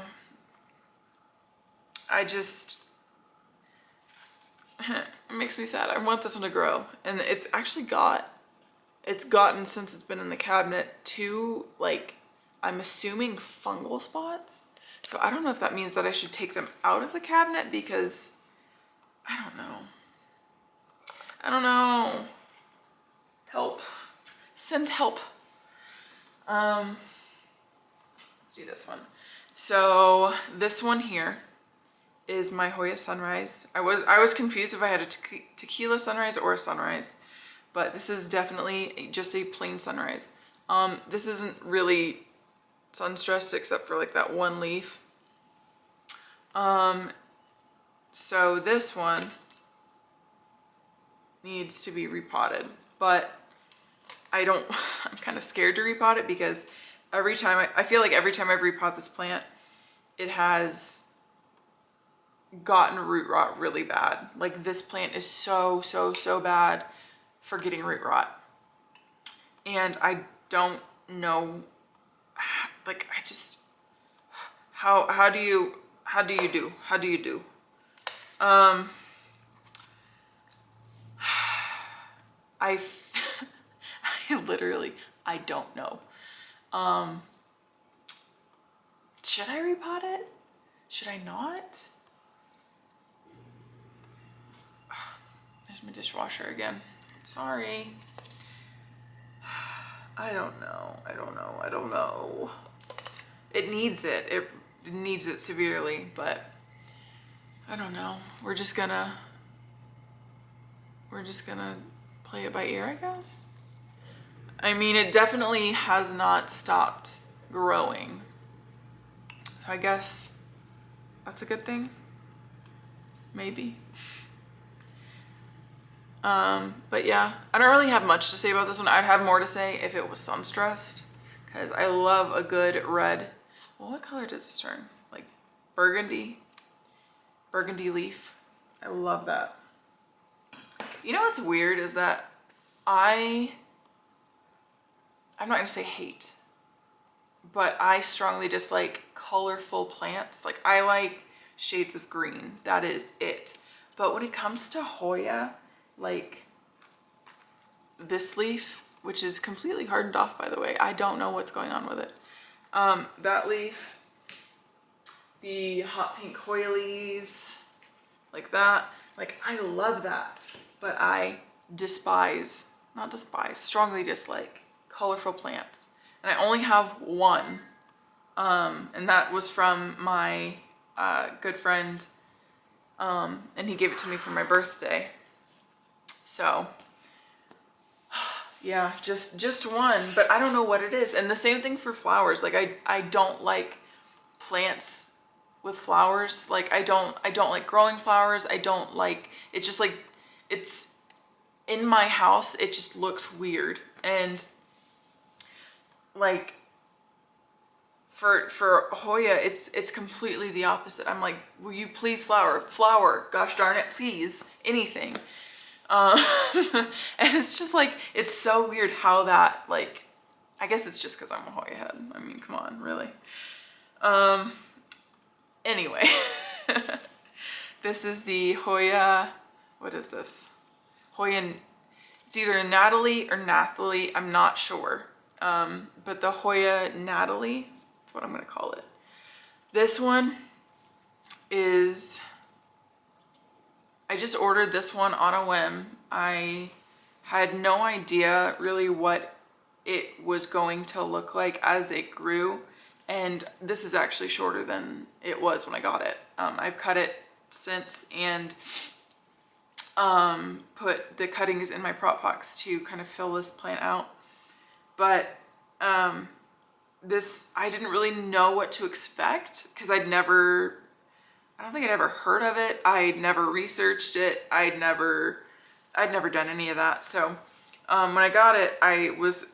I just, it makes me sad. I want this one to grow. And it's actually gotten, since it's been in the cabinet, 2, like, I'm assuming fungal spots. So I don't know if that means that I should take them out of the cabinet, because I don't know. I don't know. Help. Send help. Let's do this one. So this one here is my Hoya Sunrise. I was confused if I had a tequila sunrise or a sunrise, but this is definitely just a plain sunrise. This isn't really sun stressed except for like that one leaf. So this one needs to be repotted, but I'm kind of scared to repot it, because every time I feel like every time I repot this plant, it has gotten root rot really bad. Like, this plant is so bad for getting root rot. And I don't know, like, I just, how do you do? I literally, I don't know. Should I repot it? Should I not? There's my dishwasher again. Sorry. I don't know. It needs it. It needs it severely, but I don't know. We're just gonna play it by ear, I guess. I mean, it definitely has not stopped growing. So I guess that's a good thing. Maybe. But yeah, I don't really have much to say about this one. I'd have more to say if it was sun stressed, because I love a good red. Well, what color does this turn? Like burgundy leaf. I love that. You know what's weird is that I'm not gonna say hate, but I strongly dislike colorful plants. Like, I like shades of green, that is it. But when it comes to Hoya, like this leaf, which is completely hardened off, by the way, I don't know what's going on with it. That leaf, the hot pink Hoya leaves, like that, like, I love that, but I strongly dislike colorful plants. And I only have one, and that was from my good friend, and he gave it to me for my birthday. So yeah, just one, but I don't know what it is. And the same thing for flowers. Like, I don't like plants with flowers. Like, I don't like growing flowers. I don't like it. Just like, it's in my house, it just looks weird. And like for Hoya, it's completely the opposite. I'm like, will you please flower, gosh darn it, please, anything. And it's just like, it's so weird how that, like, I guess it's just because I'm a Hoya head. I mean, come on, really. Anyway, this is the Hoya, what is this? Hoya, it's either Nathalie or Nathalie, I'm not sure. But the Hoya Nathalie, that's what I'm gonna call it. This one is, I just ordered this one on a whim. I had no idea really what it was going to look like as it grew. And this is actually shorter than it was when I got it. I've cut it since and put the cuttings in my prop box to kind of fill this plant out. But this, I didn't really know what to expect, because I don't think I'd ever heard of it. I'd never researched it. I'd never done any of that. So when I got it, I was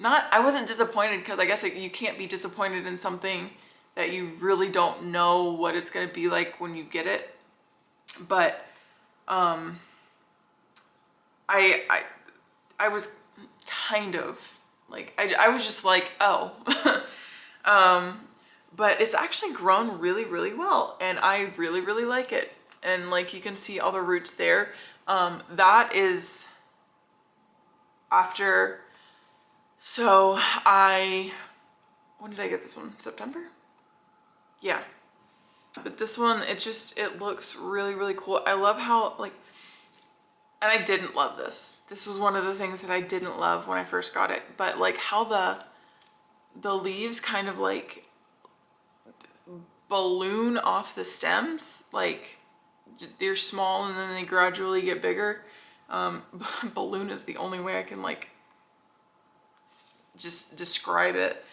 I wasn't disappointed, because I guess you can't be disappointed in something that you really don't know what it's going to be like when you get it. But I was, kind of. Like, I was just like, oh. But it's actually grown really, really well, and I really, really like it. And like, you can see all the roots there. That is after, so when did I get this one? September? Yeah. But this one, it looks really, really cool. I love how, like, and I didn't love this. This was one of the things that I didn't love when I first got it, but like how the leaves kind of like balloon off the stems. Like, they're small and then they gradually get bigger. Balloon is the only way I can like just describe it.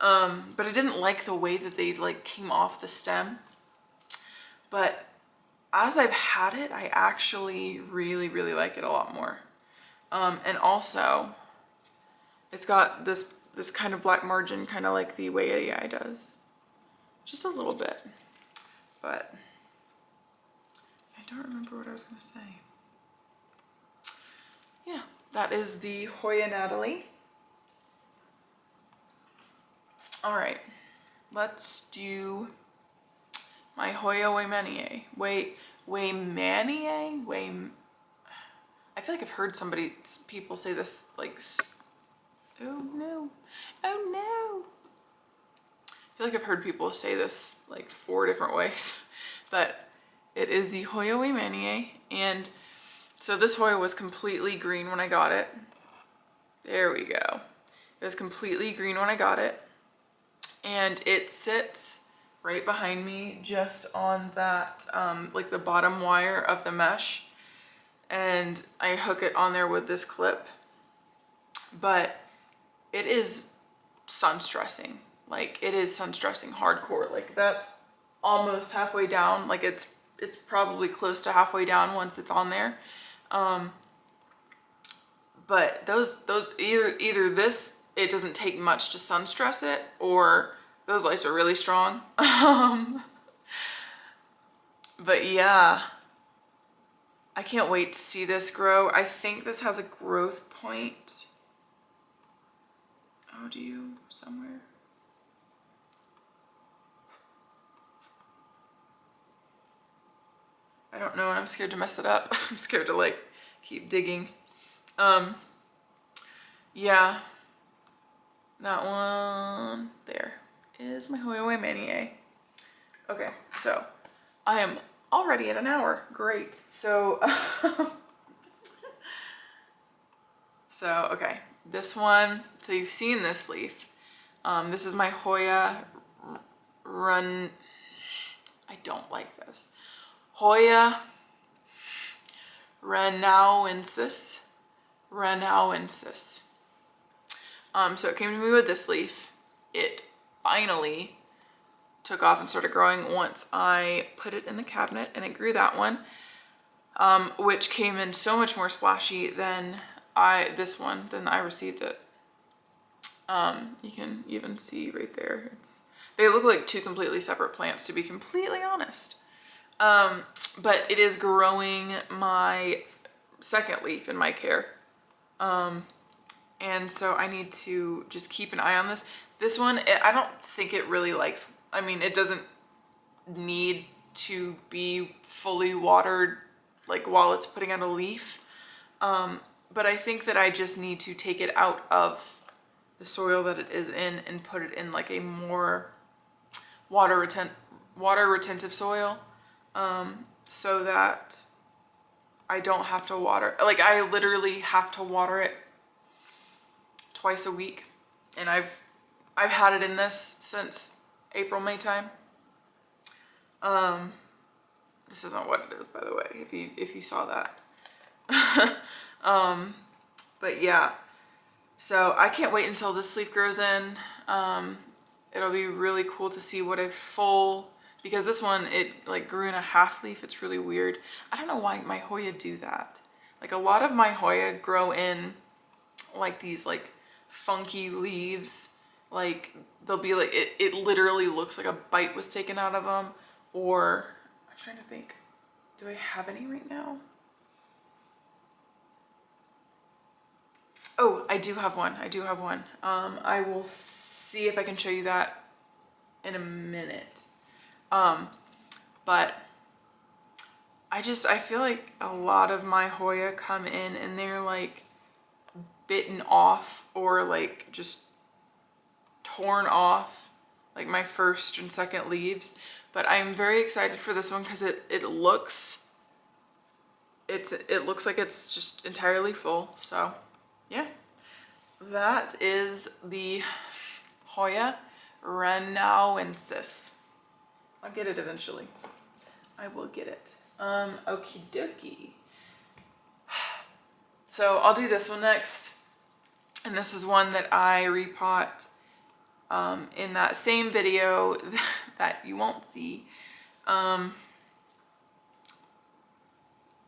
But I didn't like the way that they like came off the stem. But as I've had it, I actually really, really like it a lot more. And also, it's got this kind of black margin, kind of like the Hoya does. Just a little bit. But I don't remember what I was going to say. Yeah, that is the Hoya Nathalie. All right, let's do my Hoya Waymanie. Waymanie? I feel like I've heard people say this like, oh no. I feel like I've heard people say this like 4 different ways, but it is the Hoya Waymanie. And so this Hoya was completely green when I got it. There we go. It was completely green when I got it. And it sits right behind me just on that, like the bottom wire of the mesh. And I hook it on there with this clip. But it is sun stressing. Like, it is sun stressing hardcore. Like, that's almost halfway down. Like, it's probably close to halfway down once it's on there. But those either this, it doesn't take much to sun stress it, or those lights are really strong. But yeah, I can't wait to see this grow. I think this has a growth point. Oh, do you? Somewhere? I don't know, and I'm scared to mess it up. I'm scared to like keep digging. Yeah, that one there is my Hoya Waymanie. Okay, so I am already at an hour. Great. So, okay, this one. So you've seen this leaf. This is my Hoya I don't like this. Hoya renauensis. So it came to me with this leaf. It finally took off and started growing once I put it in the cabinet, and it grew that one, which came in so much more splashy than I received it. You can even see right there. They look like 2 completely separate plants, to be completely honest. But it is growing my second leaf in my care. And so I need to just keep an eye on this. This one, I don't think it really likes, I mean, it doesn't need to be fully watered like while it's putting out a leaf. But I think that I just need to take it out of the soil that it is in and put it in like a more water retentive soil, so that I don't have to water. Like, I literally have to water it twice a week, and I've had it in this since April, May time. This isn't what it is, by the way, if you saw that. But yeah, so I can't wait until this leaf grows in. It'll be really cool to see what a full, because this one, it like grew in a half leaf. It's really weird. I don't know why my Hoya do that. Like, a lot of my Hoya grow in like these like funky leaves. Like, they'll be like, it literally looks like a bite was taken out of them. Or, I'm trying to think, do I have any right now? Oh, I do have one. I do have one. I will see if I can show you that in a minute. But I feel like a lot of my Hoya come in and they're like bitten off or like just torn off, like my first and second leaves. But I'm very excited for this one because it looks like it's just entirely full. So yeah, that is the Hoya Renauensis. I'll get it eventually. I will get it. Okie dokie. So I'll do this one next. And this is one that I repot in that same video that you won't see.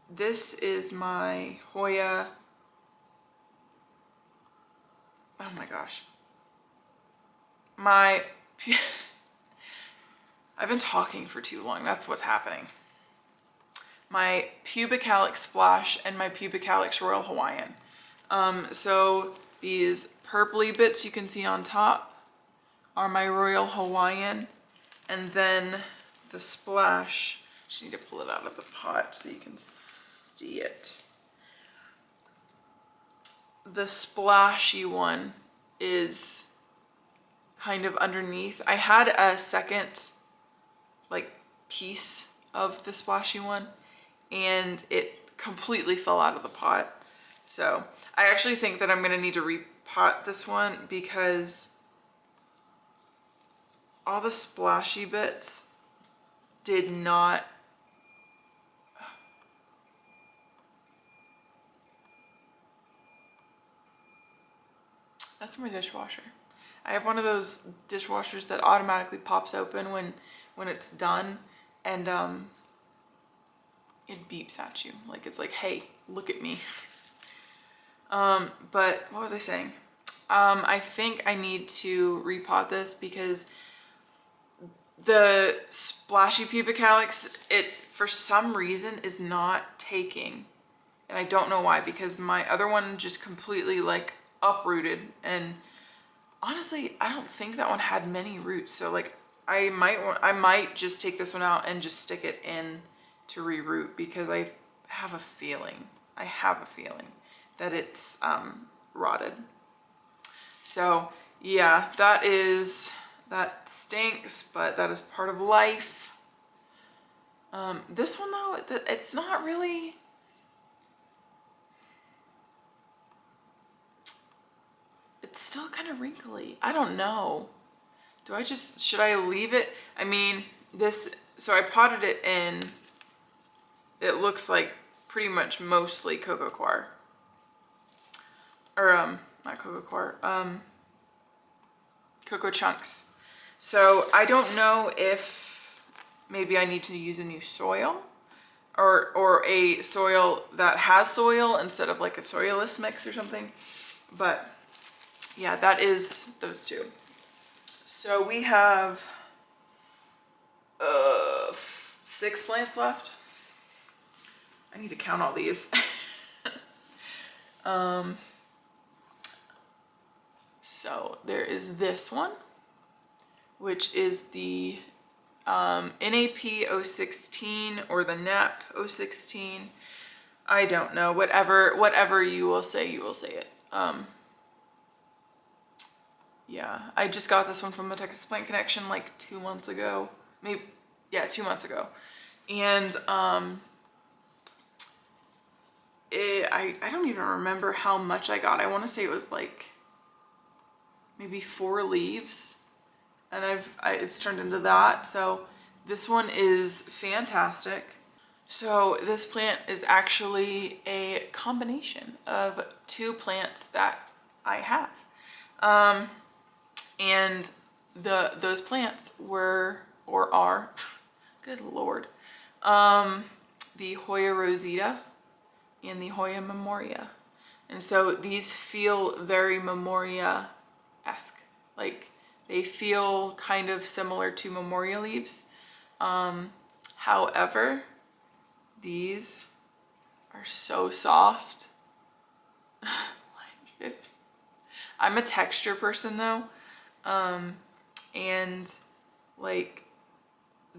This is my Hoya. Oh my gosh. I've been talking for too long. That's what's happening. My Pubicalix Splash and my Pubicalix Royal Hawaiian. So these purpley bits you can see on top are my Royal Hawaiian, and then the Splash, just need to pull it out of the pot so you can see it. The splashy one is kind of underneath. I had a second like piece of the splashy one and it completely fell out of the pot. So I actually think that I'm gonna need to repot this one because all the splashy bits did not That's my dishwasher. I have one of those dishwashers that automatically pops open when it's done, and it beeps at you. Like it's like, hey, look at me. But what was I saying? I think I need to repot this because the splashy Pubicalix, it for some reason is not taking. And I don't know why, because my other one just completely like uprooted, and honestly I don't think that one had many roots, so like I might just take this one out and just stick it in to reroot because I have a feeling that it's rotted. So yeah, that stinks, but that is part of life. This one though, it's not really. It's still kind of wrinkly. I don't know. Should I leave it? I mean, so I potted it in, it looks like pretty much mostly coco coir. Or, not coco coir, cocoa chunks. So I don't know if maybe I need to use a new soil or a soil that has soil instead of like a soilless mix or something. But yeah, that is those two. So we have 6 plants left. I need to count all these. So there is this one, which is the NAP 016 or the NAP 016. I don't know. Whatever you will say it. Yeah, I just got this one from the Texas Plant Connection like 2 months ago. Maybe, yeah, 2 months ago. And I don't even remember how much I got. I want to say it was like maybe 4 leaves. And it's turned into that. So this one is fantastic. So this plant is actually a combination of 2 plants that I have. And those plants were or are, good Lord, the Hoya rosita and the Hoya memoria. And so these feel very memoria-esque. Like they feel kind of similar to memoria leaves. However, these are so soft. I'm a texture person though. And like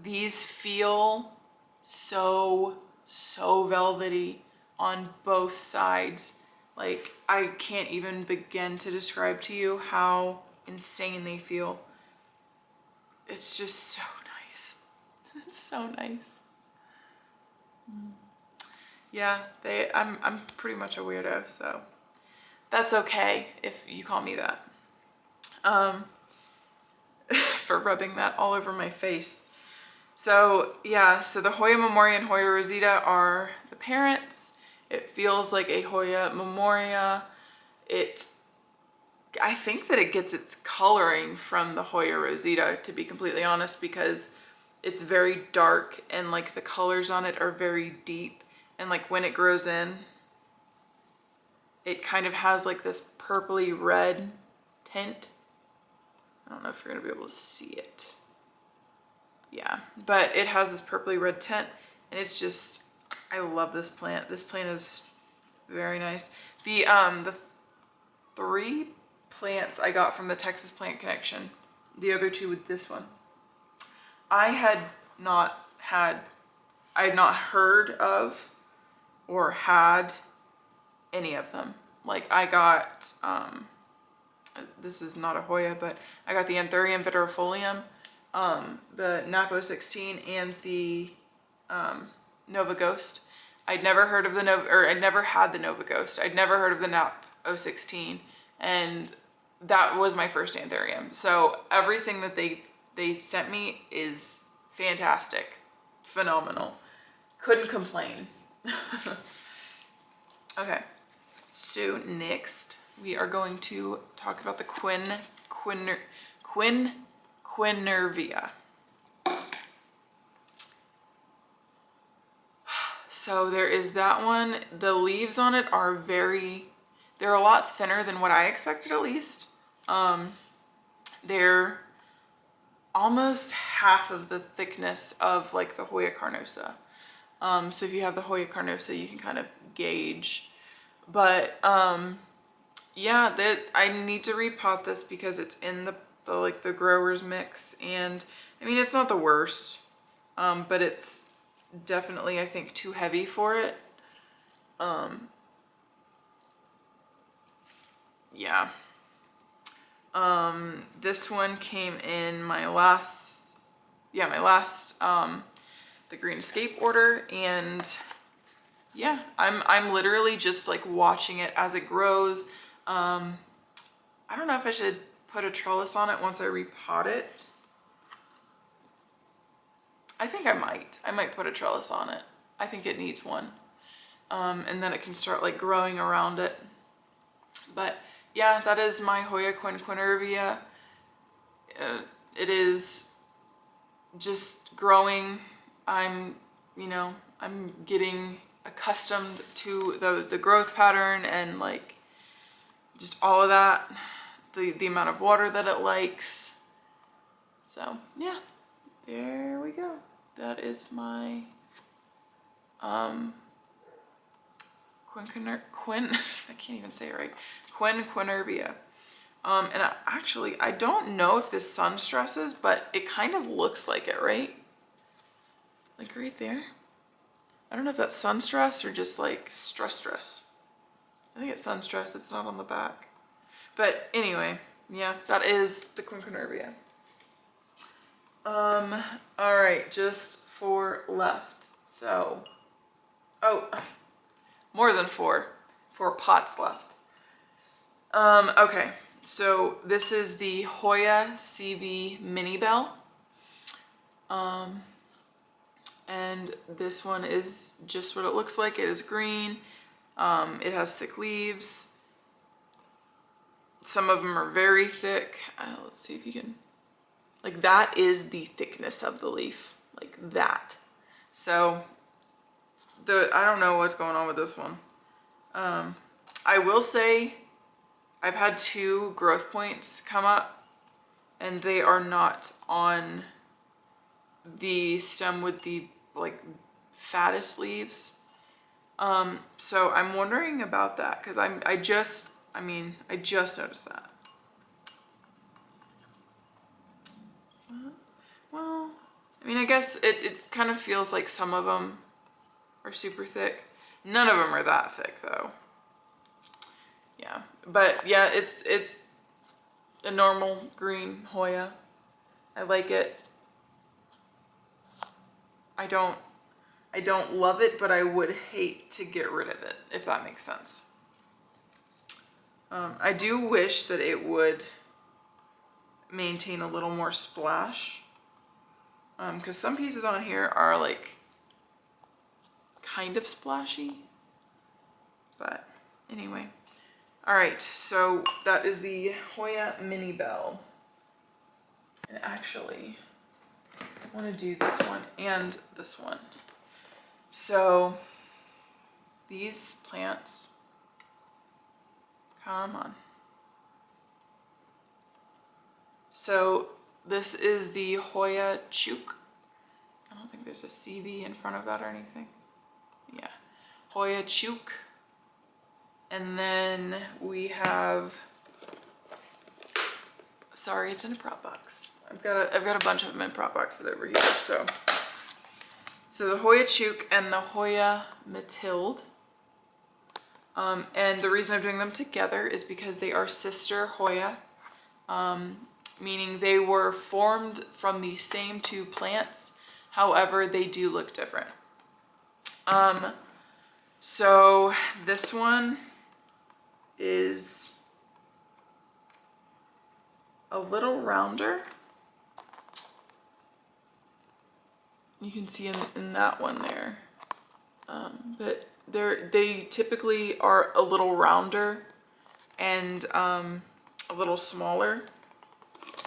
these feel so velvety on both sides. Like I can't even begin to describe to you how insane they feel. It's just so nice. It's so nice. Yeah, I'm pretty much a weirdo, so that's okay if you call me that. For rubbing that all over my face. So yeah, so the Hoya Memoria and Hoya Rosita are the parents. It feels like a Hoya Memoria. I think that it gets its coloring from the Hoya Rosita, to be completely honest, because it's very dark and like the colors on it are very deep, and like when it grows in, it kind of has like this purpley red tint. I don't know if you're gonna be able to see it. Yeah, but it has this purpley red tint, and it's just, I love this plant. This plant is very nice. The 3 plants I got from the Texas Plant Connection, the other 2 with this one, I had not heard of or had any of them. Like I got, this is not a Hoya, but I got the Anthurium vitrifolium, the Napo 16, and the Nova Ghost. I'd never heard of the I'd never had the Nova Ghost. I'd never heard of the Nap 016, and that was my first Anthurium. So everything that they sent me is fantastic, phenomenal. Couldn't complain. Okay, so next we are going to talk about the Quinervia. So there is that one. The leaves on it are they're a lot thinner than what I expected, at least. They're almost half of the thickness of like the Hoya carnosa. So if you have the Hoya carnosa, you can kind of gauge. But yeah, that I need to repot this because it's in the like the growers mix, and I mean it's not the worst, but it's definitely, I think, too heavy for it. Yeah. This one came in my last the Green Escape order, and yeah, I'm literally just like watching it as it grows. I don't know if I should put a trellis on it once I repot it. I think I might put a trellis on it. I think it needs one. And then it can start like growing around it. But yeah, that is my Hoya Quinervia. It is just growing. I'm getting accustomed to the growth pattern and like just all of that, the amount of water that it likes. So yeah, there we go. That is my I can't even say it right. Quinervia. And I don't know if this sun stresses, but it kind of looks like it, right? Like right there. I don't know if that's sun stress or just like stress. I think it's sun stress. It's not on the back. But anyway, yeah, that is the Quinervia. All right, just 4 left. So, more than 4 pots left. Okay, so this is the Hoya CV Mini Bell. And this one is just what it looks like. It is green. It has thick leaves. Some of them are very thick. Let's see if you can, like that is the thickness of the leaf, like that. So I don't know what's going on with this one. I will say I've had 2 growth points come up, and they are not on the stem with the like fattest leaves. So I'm wondering about that, because I just I mean, I just noticed that. Well, I mean, I guess it kind of feels like some of them are super thick. None of them are that thick though. Yeah, but yeah, it's a normal green Hoya. I like it. I don't love it, but I would hate to get rid of it, if that makes sense. I do wish that it would maintain a little more splash, because some pieces on here are like kind of splashy, but anyway. All right, so that is the Hoya Mini Bell. And actually, I want to do this one and this one. So these plants, come on. So this is the Hoya Tour. I don't think there's a CV in front of that or anything. Yeah, Hoya Tour. And then we have, sorry, it's in a prop box. I've got a bunch of them in prop boxes over here. So the Hoya Tour and the Hoya Mathilde. And the reason I'm doing them together is because they are sister Hoya, meaning they were formed from the same two plants. However, they do look different. So this one is a little rounder. You can see in that one there. But they typically are a little rounder and a little smaller,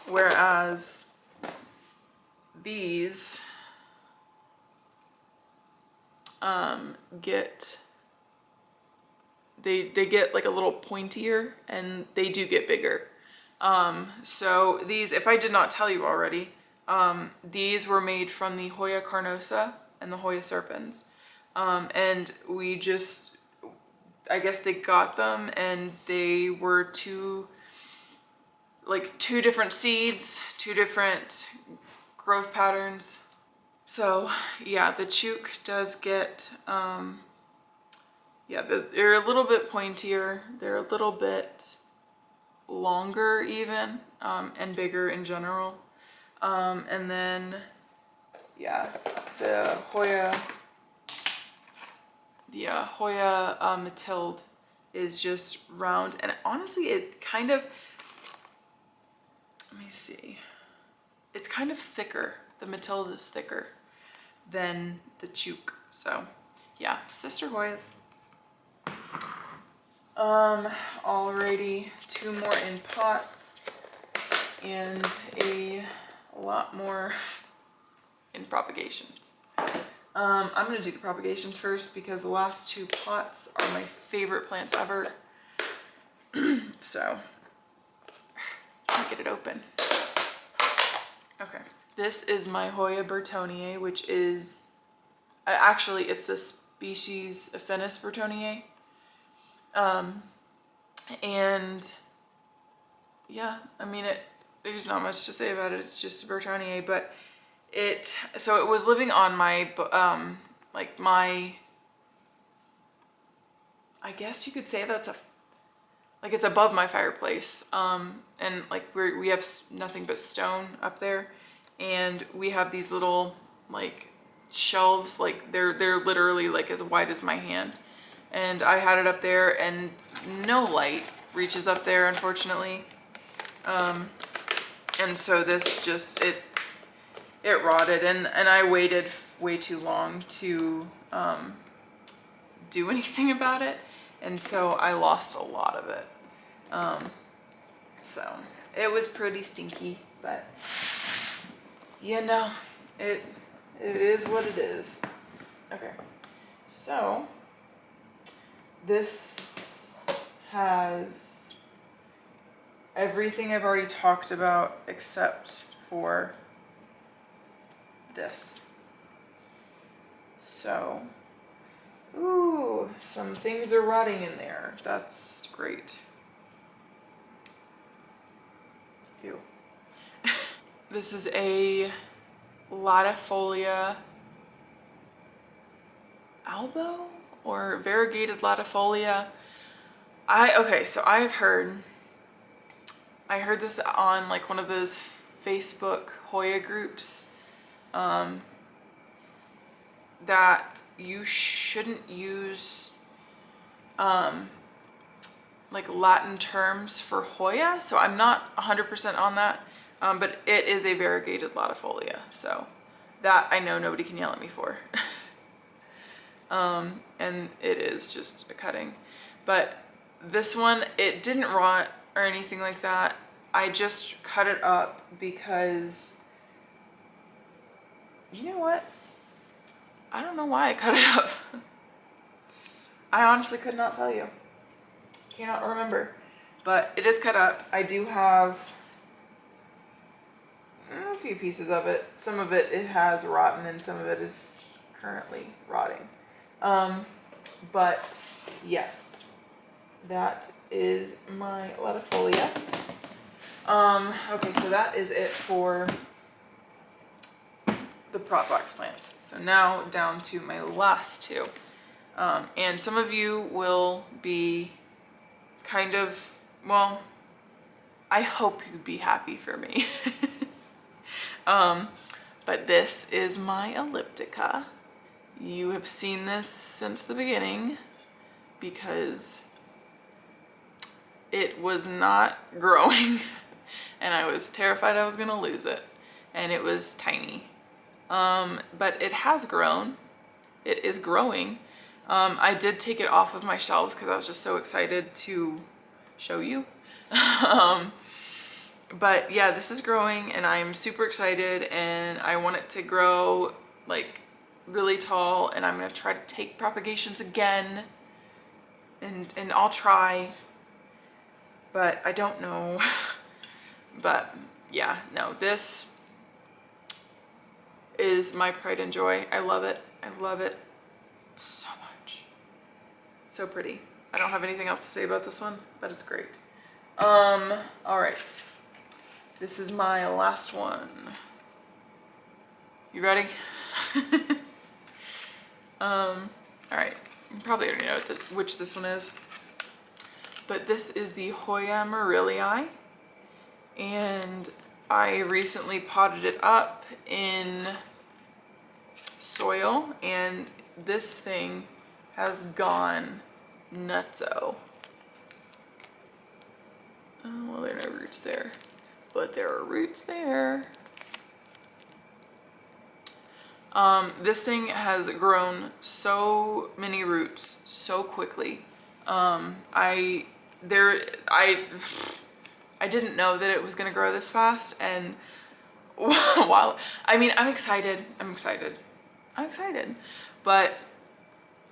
whereas these they get like a little pointier and they do get bigger. So these, if I did not tell you already, these were made from the Hoya carnosa and the Hoya serpens. And we just, I guess they got them and they were two different seeds, two different growth patterns. So yeah, the chook does get, yeah, they're a little bit pointier. They're a little bit longer even, and bigger in general. And then, yeah, the Hoya Mathilde is just round, and honestly it kind of, let me see, it's kind of thicker. The Mathilde is thicker than the chook. So yeah, sister Hoyas. Already 2 more in pots and a lot more in propagations. I'm gonna do the propagations first because the last 2 pots are my favorite plants ever. So, can't get it open. Okay, this is my Hoya Bertoniae, which is, actually it's the species Aphanis Bertoniae. And yeah, I mean, there's not much to say about it. It's just a Bertoniae, but so it was living on my, like my, I guess you could say that's it's above my fireplace. And like we have nothing but stone up there, and we have these little like shelves, like they're literally like as wide as my hand. And I had it up there and no light reaches up there, unfortunately. And so this just, it rotted, and I waited way too long to do anything about it. And so I lost a lot of it. So it was pretty stinky, but you know, it is what it is. Okay, so this has everything I've already talked about except for this. So, ooh, some things are rotting in there. That's great. Ew. This is a latifolia albo or variegated latifolia. Okay, so I heard this on like one of those Facebook Hoya groups, that you shouldn't use like Latin terms for Hoya. So I'm not 100% on that, but it is a variegated latifolia. So that I know nobody can yell at me for. And it is just a cutting. But this one, it didn't rot or anything like that. I just cut it up because, you know what? I don't know why I cut it up. I honestly could not tell you. Cannot remember. But it is cut up. I do have a few pieces of it. Some of it has rotten and some of it is currently rotting. But yes, that is my latifolia. Okay, so that is it for the prop box plants. So now down to my last two. And some of you will be kind of, well, I hope you'd be happy for me. But this is my elliptica. You have seen this since the beginning because it was not growing and I was terrified I was gonna lose it, and it was tiny. But it has grown. It is growing. I did take it off of my shelves because I was just so excited to show you. But yeah, this is growing and I'm super excited, and I want it to grow like really tall, and I'm gonna try to take propagations again, and I'll try, but I don't know. But yeah, no, this is my pride and joy. I love it. I love it so much. So pretty. I don't have anything else to say about this one, but it's great. All right. This is my last one. You ready? All right. You probably already know which this one is, but this is the Hoya Nathalie, and I recently potted it up in soil, and this thing has gone nutso. Oh, well, there are no roots there, but there are roots there. This thing has grown so many roots so quickly. I didn't know that it was gonna grow this fast, and while I mean I'm excited, but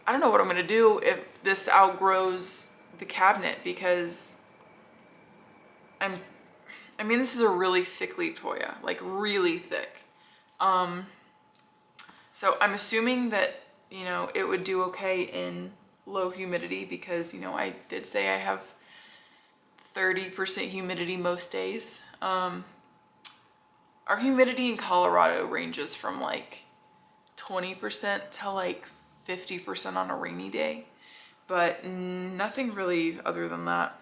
I don't know what I'm gonna do if this outgrows the cabinet, because I mean this is a really thick leafed Hoya, like really thick. So I'm assuming that, you know, it would do okay in low humidity, because, you know, I did say I have 30% humidity most days. Our humidity in Colorado ranges from like 20% to like 50% on a rainy day, but nothing really other than that.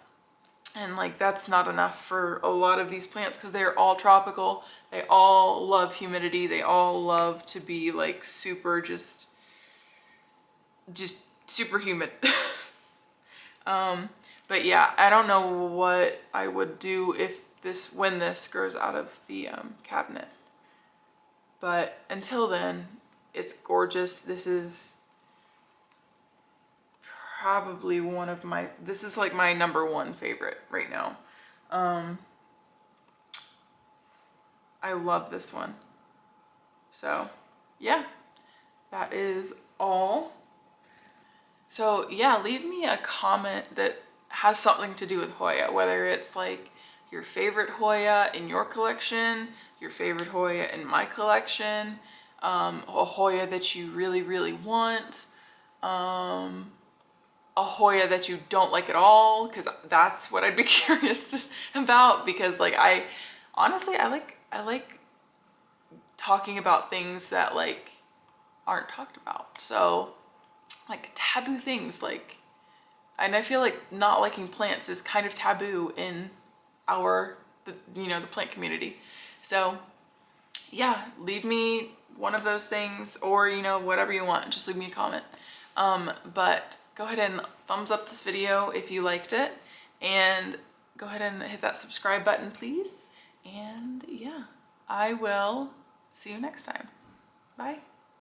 And like that's not enough for a lot of these plants because they're all tropical. They all love humidity. They all love to be like super, just super humid. But yeah, I don't know what I would do when this grows out of the cabinet. But until then, it's gorgeous. This is probably this is like my #1 favorite right now. I love this one. So yeah, that is all. So yeah, leave me a comment that has something to do with Hoya, whether it's like your favorite Hoya in your collection, your favorite Hoya in my collection, a Hoya that you really, really want, a Hoya that you don't like at all, because that's what I'd be curious about, because like honestly, I like talking about things that like aren't talked about. So like taboo things, like, and I feel like not liking plants is kind of taboo in the plant community. So yeah, leave me one of those things, or whatever you want, just leave me a comment. But go ahead and thumbs up this video if you liked it, and go ahead and hit that subscribe button, please. And yeah, I will see you next time. Bye.